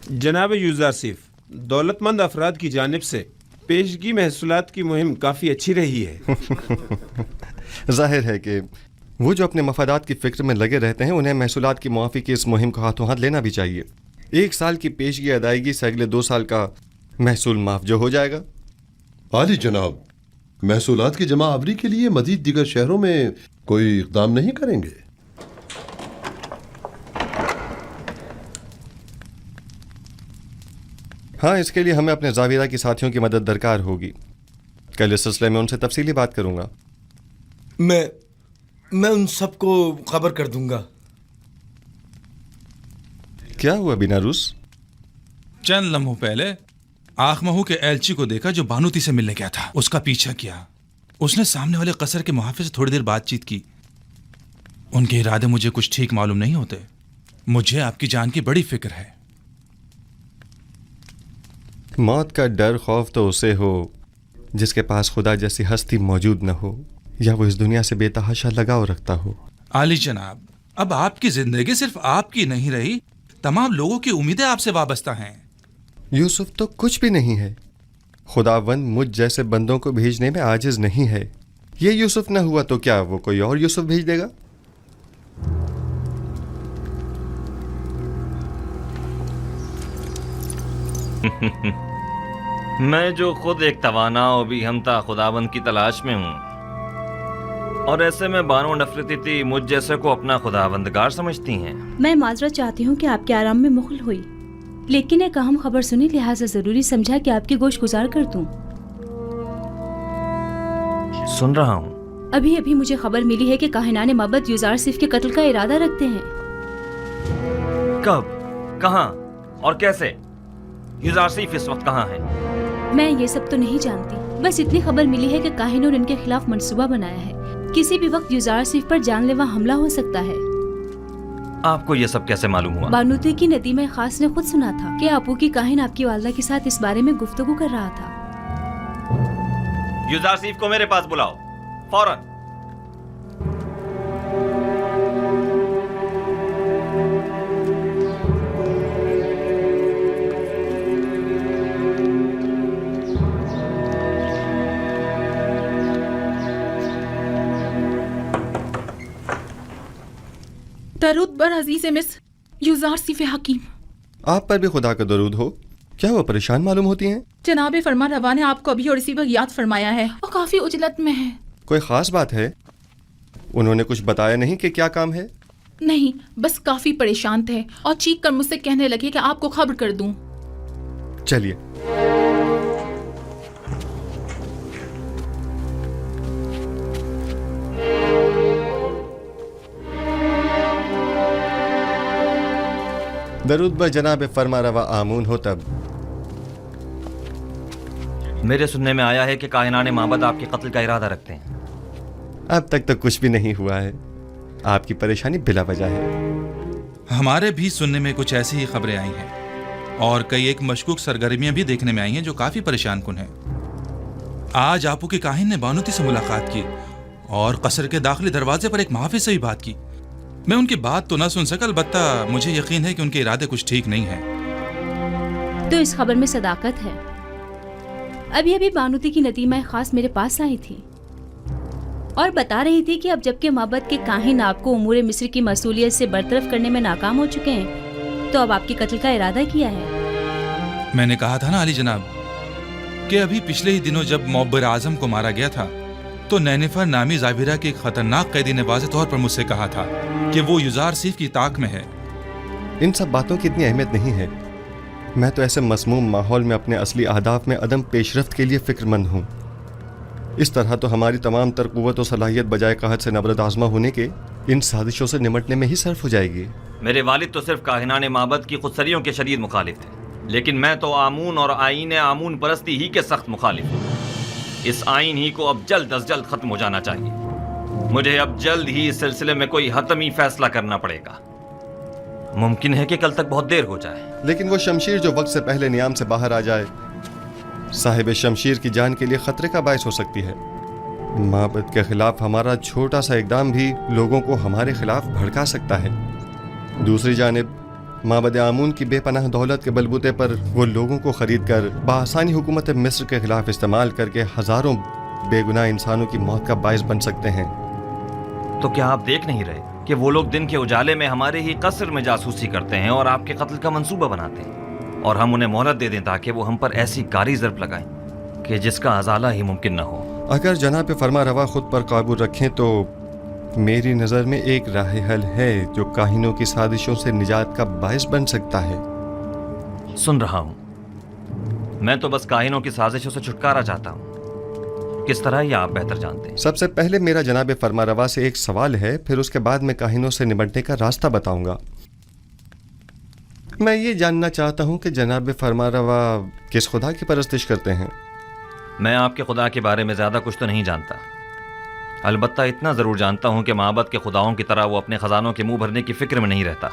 जनाब यूज़र सिर्फ दौलतमंद अफराद की जानिब से पेशगी महसूलात की मुहिम काफ़ी अच्छी रही है। जाहिर है कि वो जो अपने मफादात की फ़िक्र में लगे रहते हैं उन्हें महसूलात की मुआफ़ी की इस मुहिम को हाथों हाथ लेना भी चाहिए। 1 साल की पेशगी अदायगी से अगले 2 साल का महसूल माफ जो हो जाएगा। आली जनाब, महसूलात की जमा आवरी के लिए मज़ीद दीगर शहरों में कोई इक़दाम नहीं करेंगे? हाँ, इसके लिए हमें अपने ज़ाविरा की साथियों की मदद दरकार होगी। कल इस सिलसिले में उनसे तफसीली बात करूंगा। मैं उन सबको खबर कर दूंगा। क्या हुआ बिनारूस? चंद लम्हों पहले आखमहू के एलची को देखा जो बानूती से मिलने गया था। उसका पीछा किया। उसने सामने वाले कसर के मुहाफिज से थोड़ी देर बातचीत की। उनके इरादे मुझे कुछ ठीक मालूम नहीं होते। मुझे आपकी जान की बड़ी फिक्र है। मौत का डर खौफ तो उसे हो जिसके पास खुदा जैसी हस्ती मौजूद न हो या वो इस दुनिया से बेतहाशा लगाव रखता हो। आली जनाब, अब आपकी जिंदगी सिर्फ आपकी नहीं रही, तमाम लोगों की उम्मीदें आपसे वाबस्ता हैं। यूसुफ तो कुछ भी नहीं है। खुदावंद मुझ जैसे बंदों को भेजने में आजिज नहीं है। ये यूसुफ न हुआ तो क्या वो कोई और यूसुफ भेज देगा? मैं जो खुद एक तवाना और भी हमता खुदावंद की तलाश में हूँ, और ऐसे में बानो नफरती मुझ जैसे को अपना खुदावंदगार समझती हैं। मैं माजरत चाहती हूँ कि आपके आराम में मुखल हुई, लेकिन एक अहम खबर सुनी, लिहाजा जरूरी समझा कि आपकी गोश्त गुजार कर दूं। सुन रहा हूँ। अभी अभी मुझे खबर मिली है कि काहिनाने माबद यूज़ार सिर्फ के कत्ल का इरादा रखते हैं। कब, कहाँ और कैसे? यूज़ार सिर्फ इस वक्त कहाँ है? मैं ये सब तो नहीं जानती, बस इतनी खबर मिली है कि काहिनों ने इनके खिलाफ मंसूबा बनाया है। किसी भी वक्त यूज़ार सिर्फ पर जानलेवा हमला हो सकता है। आपको ये सब कैसे मालूम हुआ? बानूती की नदीमा खास ने खुद सुना था कि आपू की काहिन आपकी वालदा के साथ इस बारे में गुफ्तगू कर रहा था। यूज़ार सिर्फ को मेरे पास बुलाओ फौरन। दरूद बर अजीज़ मिस यूज़ार सिफ हकीम। आप पर भी खुदा का दरूद हो। क्या वो परेशान मालूम होती हैं? जनाब फरमा रवा ने आपको अभी और इसी वक्त याद फरमाया है और काफी उजलत में है। कोई खास बात है? उन्होंने कुछ बताया नहीं कि क्या काम है? नहीं, बस काफी परेशान थे और चीख कर मुझसे कहने लगे कि आपको खबर कर दूं। चलिए। दरूद बर जनाब फरमा रवा आमून हो तब। मेरे सुनने में आया है कि कायनाने माबद आपके कत्ल का इरादा रखते हैं। अब तक तो कुछ भी नहीं हुआ है। आपकी परेशानी बिला वजह है। हमारे भी सुनने में कुछ ऐसी ही खबरें आई हैं और कई एक मशकूक सरगर्मियां भी देखने में आई हैं जो काफी परेशान कुन हैं। आज आपू के काहिन ने बानूती से मुलाकात की और कसर के दाखिली दरवाजे पर एक मुहाफिज से भी बात की। मैं उनकी बात तो ना सुन सका, अलबत्ता मुझे यकीन है कि उनके इरादे कुछ ठीक नहीं हैं। तो इस खबर में सदाकत है। अभी अभी बानूती की नदीमा खास मेरे पास आई थी और बता रही थी कि अब जबकि माबद के काहिन आपको उमूर मिस्र की मसूलियत से बरतरफ करने में नाकाम हो चुके हैं, तो अब आपके कत्ल का इरादा किया है। मैंने कहा था ना अली जनाब कि अभी पिछले ही दिनों जब मोहब्बर आजम को मारा गया था तो नैनिफर नामी ज़ाबिरा के एक खतरनाक कैदी ने वाज़ेह तौर पर मुझसे कहा था कि वो यूज़ार सिर्फ की ताक में है। इन सब बातों की इतनी अहमियत नहीं है। मैं तो ऐसे मसमूम माहौल में अपने असली अहदाफ में अदम पेशरफ्त के लिए फ़िक्रमंद हूँ। इस तरह तो हमारी तमाम तर क़ुव्वत और सलाहियत बजाय कहत से नबरद आज़मा होने के इन साजिशों से निमटने में ही सर्फ हो जाएगी। मेरे वालिद तो सिर्फ काहिनाने माबद की खुदसरियों के शदीद मुखालिफ थे, लेकिन मैं तो आमून और आईन आमून परस्ती ही के सख्त मुखालिफ हूँ। इस आइन ही को अब जल्द अज जल्द खत्म हो जाना चाहिए। मुझे अब जल्द ही इस सिलसिले में कोई हतमी फैसला करना पड़ेगा। मुमकिन है कि कल तक बहुत देर हो जाए, लेकिन वो शमशीर जो वक्त से पहले नियाम से बाहर आ जाए साहिब शमशीर की जान के लिए खतरे का बायस हो सकती है। माबद के खिलाफ हमारा छोटा सा इकदाम भी लोगों को हमारे खिलाफ भड़का सकता है। दूसरी जानिब माबद आमून की बेपनाह दौलत के बलबूते पर वो लोगों को खरीद कर बआसानी हुकूमत मिस्र के खिलाफ इस्तेमाल करके हजारों बेगुनाह इंसानों की मौत का बायस बन सकते हैं। तो क्या आप देख नहीं रहे कि वो लोग दिन के उजाले में हमारे ही कस्र में जासूसी करते हैं और आपके कत्ल का मंसूबा बनाते हैं, और हम उन्हें मोहलत दे दें ताकि वो हम पर ऐसी कारी ज़र्ब लगाएं कि जिसका अजाला ही मुमकिन न हो। अगर जनाब फरमा रवा खुद पर काबू रखें तो मेरी नज़र में एक राह हल है जो काहिनों की साजिशों से निजात का बायस बन सकता है। सुन रहा हूँ। मैं तो बस काहिनों की साजिशों से छुटकारा चाहता हूँ। किस तरह ये आप बेहतर जानते हैं। सबसे पहले मेरा जनाब फरमा रवा से एक सवाल है, फिर उसके बाद मैं काहिनों से निपटने का रास्ता बताऊंगा। मैं ये जानना चाहता हूँ कि जनाब फरमा रवा किस खुदा की परस्तिश करते हैं। मैं आपके खुदा के बारे में ज़्यादा कुछ तो नहीं जानता, अलबत्ता इतना ज़रूर जानता हूँ कि माबद के खुदाओं की तरह वो अपने ख़जानों के मुंह भरने की फ़िक्र में नहीं रहता,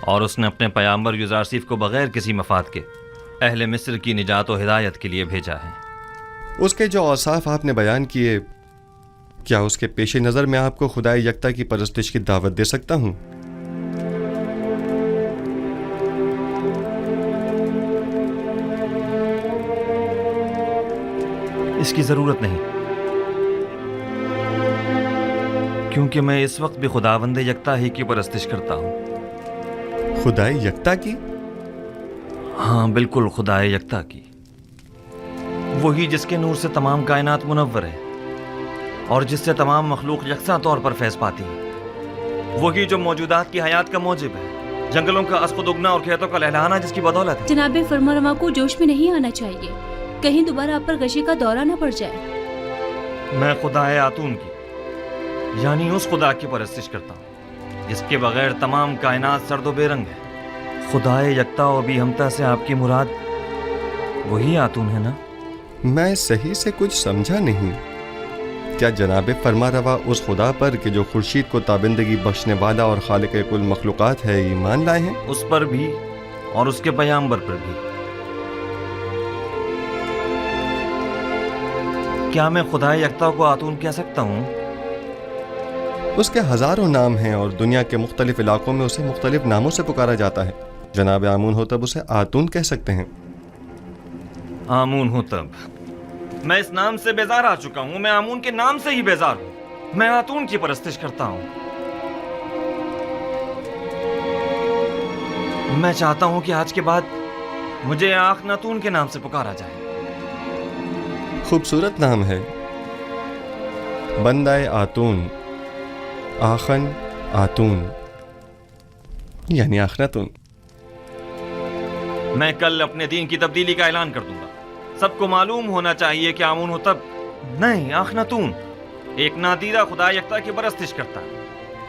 और उसने अपने पैगंबर यूज़ारसीफ को बग़ैर किसी मफाद के अहले मिस्र की निजात और हिदायत के लिए भेजा है। उसके जो औसाफ आपने बयान किए, क्या उसके पेश नज़र मैं आपको खुदाए यकता की परस्तिश की दावत दे सकता हूँ? इसकी ज़रूरत नहीं, क्योंकि मैं इस वक्त भी खुदावंद यकता ही की परस्तिश करता हूँ। खुदाए यकता की? हाँ बिल्कुल, खुदाए यकता की, वही जिसके नूर से तमाम कायनात मुनव्वर है और जिससे तमाम मखलूक यकसा तौर पर फैज़ पाती है, वही जो मौजूदात की हयात का मौजिब है, जंगलों का अस्कुद उगना और खेतों का लहलहाना जिसकी बदौलत है। जनाब फरमारवा को जोश में नहीं आना चाहिए, कहीं दोबारा आप पर गशी का दौरा न पड़ जाए। मैं खुदाए आतून की यानी उस खुदा की परस्तिश करता हूँ जिसके बगैर तमाम कायनात सर्द व बेरंग है। खुदाए यकता और बेहमता से आपकी मुराद वही आतून है ना? मैं सही से कुछ समझा नहीं। क्या जनाब फरमा रवा उस खुदा पर कि जो खुर्शीद को ताबिंदगी बख्शने वाला और खालिक कुल मखलूक़ात है ईमान लाए हैं? उस पर भी और उसके पैगंबर पर भी। क्या मैं खुदाए यकता को आतून कह सकता हूँ? उसके हजारों नाम हैं और दुनिया के मुख्तलिफ इलाकों में उसे मुख्तलिफ नामों से पुकारा जाता है। जनाब आमून हो तब उसे आतून कह सकते हैं। आमून हो तब? मैं इस नाम से बेजार आ चुका हूँ। मैं आमून के नाम से ही बेजार हूँ। मैं आतून की परस्तिश करता हूँ। मैं चाहता हूँ कि आज के बाद मुझे आखनातून के नाम से पुकारा जाए। खूबसूरत नाम है, बंदाए आतून, आखन आतून यानी आखनातून। मैं कल अपने दीन की तब्दीली का ऐलान कर दूंगा। सबको मालूम होना चाहिए कि आमून हो तब नहीं, आखनातून एक नादीदा खुदा यकता की परस्तिश करता है,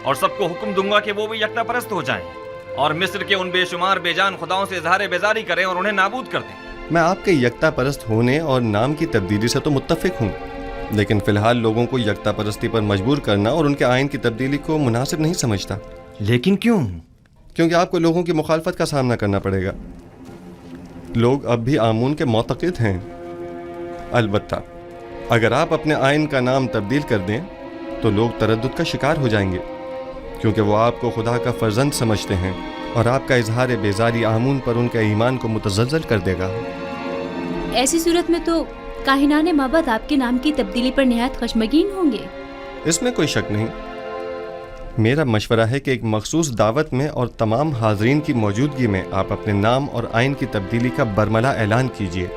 और सबको हुक्म दूंगा कि वो भी यकता परस्त हो जाएं और मिस्र के उन बेशुमार बेजान खुदाओं से इजहार बेजारी करें और उन्हें नाबूद कर दें। मैं आपके यकता परस्त होने और नाम की तब्दीली से तो मुत्तफिक हूँ, लेकिन फिलहाल लोगों को यकता परस्ती पर मजबूर करना और उनके आइन की तब्दीली को मुनासिब नहीं समझता। लेकिन क्यों? क्योंकि आपको लोगों की मुखालफत का सामना करना पड़ेगा। लोग अब भी आमून के मोतक़िद हैं। अलबत्ता अगर आप अपने आइन का नाम तब्दील कर दें तो लोग तरद्दुद का शिकार हो जाएंगे, क्योंकि वो आपको खुदा का फर्जंद समझते हैं और आपका इजहार बेजारी आमून पर उनके ईमान को मुतज़्ज़ल कर देगा। ऐसी सूरत में तो काहिनाने माबद आपके नाम की तब्दीली पर निहायत खशमगीन होंगे। इसमें कोई शक नहीं। मेरा मशवरा है कि एक मखसूस दावत में और तमाम हाजरीन की मौजूदगी में आप अपने नाम और आइन की तब्दीली का बरमला ऐलान कीजिए।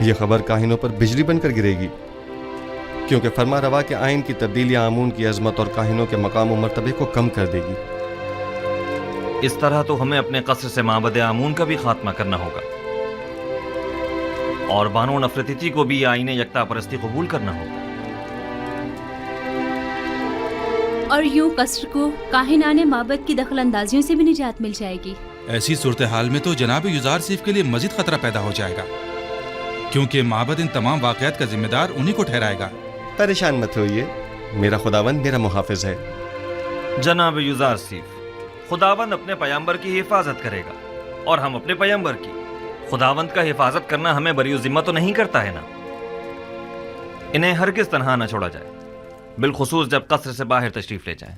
यह खबर काहिनों पर बिजली बनकर गिरेगी, क्योंकि फरमा रवा के आइन की तब्दीली आमून की अजमत और काहिनों के मकाम और मर्तबे को कम कर देगी। इस तरह तो हमें अपने कसर से माबद आमून का भी खात्मा करना होगा और बानो नफरती को भी आईने यकता परस्ती कबूल करना होगा। और यूं कसर को काहिनाने माबद की दखल अंदाजियों से भी निजात मिल जाएगी। ऐसी सूरत हाल में तो जनाब युजार सीफ के लिए मजीद खतरा पैदा हो जाएगा, क्योंकि माबद इन तमाम वाक़यात का जिम्मेदार उन्हीं को ठहराएगा। परेशान मत होइए, मेरा खुदावंद मेरा मुहाफिज है। जनाब युजार सीफ, खुदावंद अपने पैगंबर की हिफाजत करेगा और हम अपने पैगंबर की। खुदावंद का हिफाजत करना हमें बरी ज़िम्मा तो नहीं करता है ना। इन्हें हरगिज़ तन्हा न छोड़ा जाए, बिलखुसूस जब कसर से बाहर तशरीफ ले जाए।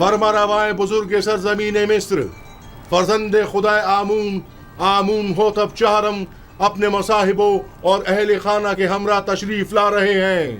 फरमा रवाए बुजुर्ग सरजमीन मिस्र फर्जंद खुदा आमून होतब चहरम अपने मसाहिबों और अहले खाना के हमरा तशरीफ ला रहे हैं।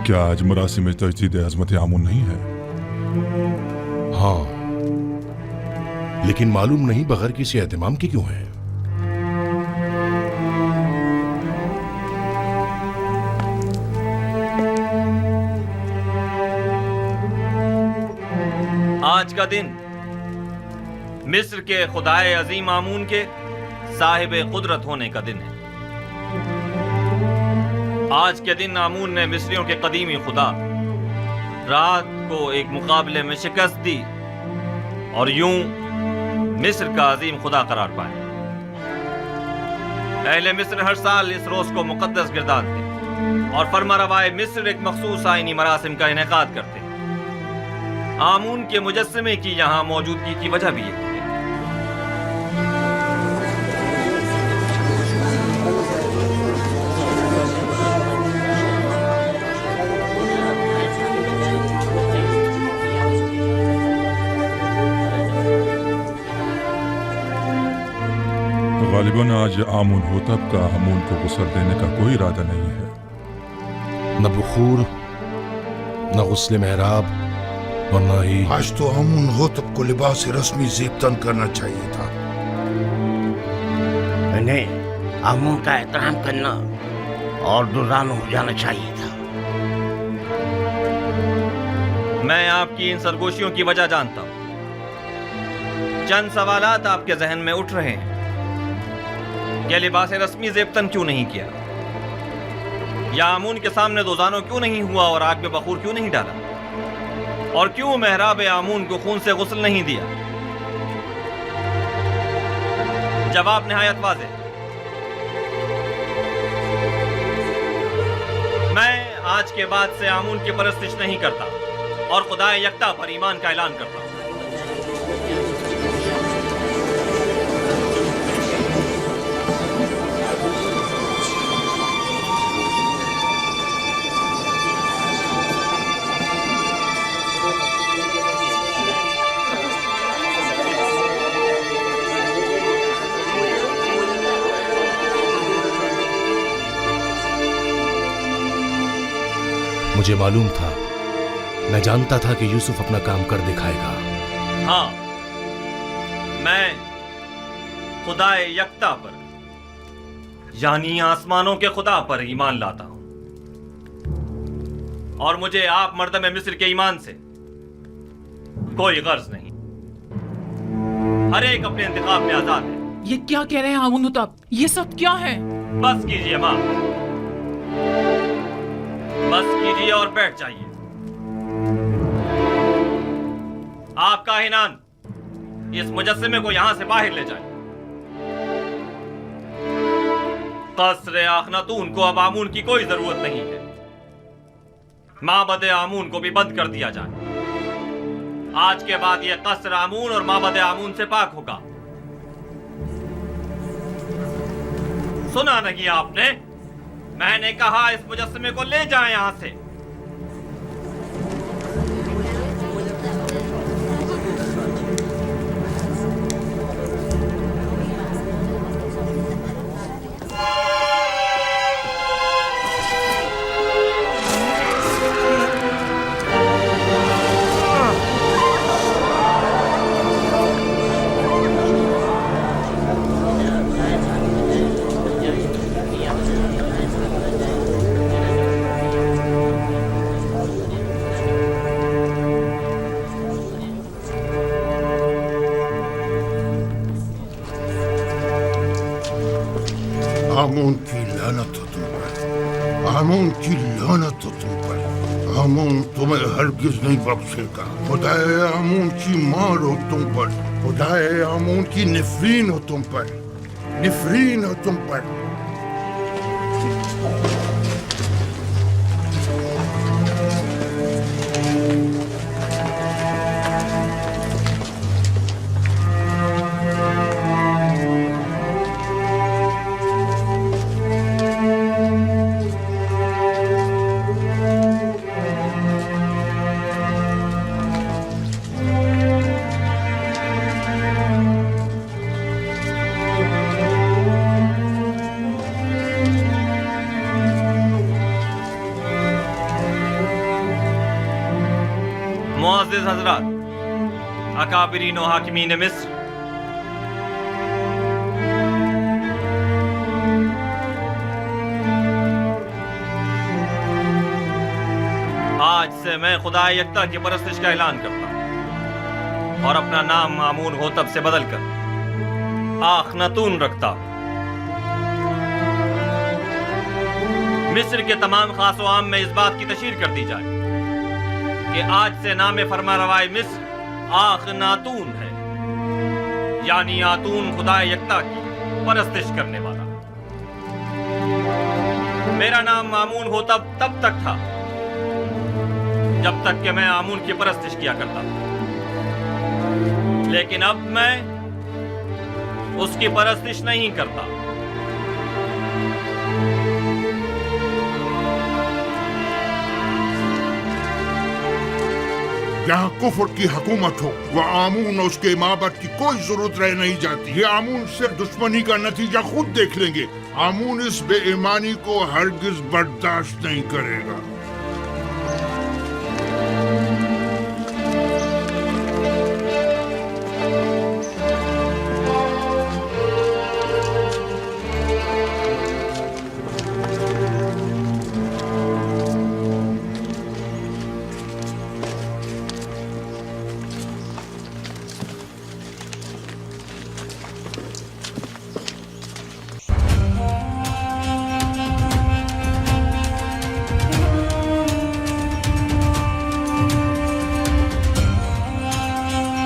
क्या आज मरासी में तजदीद अजमत आमून नहीं है? हाँ, लेकिन मालूम नहीं बगैर किसी एहतमाम के क्यों है। आज का दिन मिस्र के खुदाए अजीम आमून के साहिब कुदरत होने का दिन है। आज के दिन आमून ने मिस्रियों के कदीमी खुदा रात को एक मुकाबले में शिकस्त दी और यूं मिस्र का अजीम खुदा करार पाया। अहले मिस्र हर साल इस रोज को मुकद्दस गिरदारते और फरमारवाए मिस्र एक मखसूस आईनी मरासिम का इनेकाद करते। आमून के मुजस्समे की यहाँ मौजूदगी की वजह भी है। गालिबन आज आमून होतब का हमून को गुस्ल देने का कोई इरादा नहीं है। न बुखूर, न गुस्ल मेहराब और न ही आज तो आमून होतब को लिबास रस्मी ज़ेबतन करना चाहिए था। इन्हें आमून का एहतराम करना और दुर्रान हो जाना चाहिए था। मैं आपकी इन सरगोशियों की वजह जानता हूं। चंद सवालात आपके जहन में उठ रहे हैं। यह लिबास रस्मी ज़ेबतन क्यों नहीं किया? या आमून के सामने दोजानो क्यों नहीं हुआ और आग में बखूर क्यों नहीं डाला? और क्यों मेहराब आमून को खून से गुस्ल नहीं दिया? जवाब निहायत वाज़ेह। मैं आज के बाद से आमून की परस्तिश नहीं करता और खुदा यकता पर ईमान का ऐलान करता हूं। मुझे मालूम था, मैं जानता था कि यूसुफ अपना काम कर दिखाएगा। हाँ, मैं खुदाए यकता पर यानी आसमानों के खुदा पर ईमान लाता हूं और मुझे आप मर्दम मिस्र के ईमान से कोई गर्ज नहीं। हर एक अपने इंतखाब में आजाद है। ये क्या कह रहे हैं आमून होतब? ये सब क्या है? बस कीजिए मां, बस कीजिए और बैठ जाइए। आप काहिनान इस मुजस्समे को यहां से बाहर ले जाए। कसर आखनातून को अब आमून की कोई जरूरत नहीं है। माबद आमून को भी बंद कर दिया जाए। आज के बाद यह कसर आमून और माबद आमून से पाक होगा। सुना नहीं आपने? मैंने कहा इस मुजस्समे को ले जाएं यहां से। आमून की लानत हो तुम पर, आमून की लानत हो तुम पर। आमून तुम्हें हरगिज नहीं बख्शेगा। खुदाए आमून की मार हो तुम पर, खुदाए आमून की निफरीन हो तुम पर, निफरीन हो तुम पर। मुअज़्ज़िज़ हज़रात, अकाबिरीन व हाकिमीन मिस्र, आज से मैं खुदा यकता की परस्तिश का ऐलान करता हूँ और अपना नाम आमून होतब से बदलकर आखनातून रखता हूँ। मिस्र के तमाम खास व आम में इस बात की तशहीर कर दी जाए कि आज से नाम फरमा रवाए मिस्र आखनातून है, यानी आतून खुदा यकता की परस्तिश करने वाला। मेरा नाम आमून होता तब तक था जब तक कि मैं आमून की परस्तिश किया करता था, लेकिन अब मैं उसकी परस्तिश नहीं करता। यहाँ कुफर की हुकूमत हो, वह आमून और उसके माबद की कोई जरूरत रह नहीं जाती। ये आमून से दुश्मनी का नतीजा खुद देख लेंगे। आमून इस बेईमानी को हरगिज बर्दाश्त नहीं करेगा।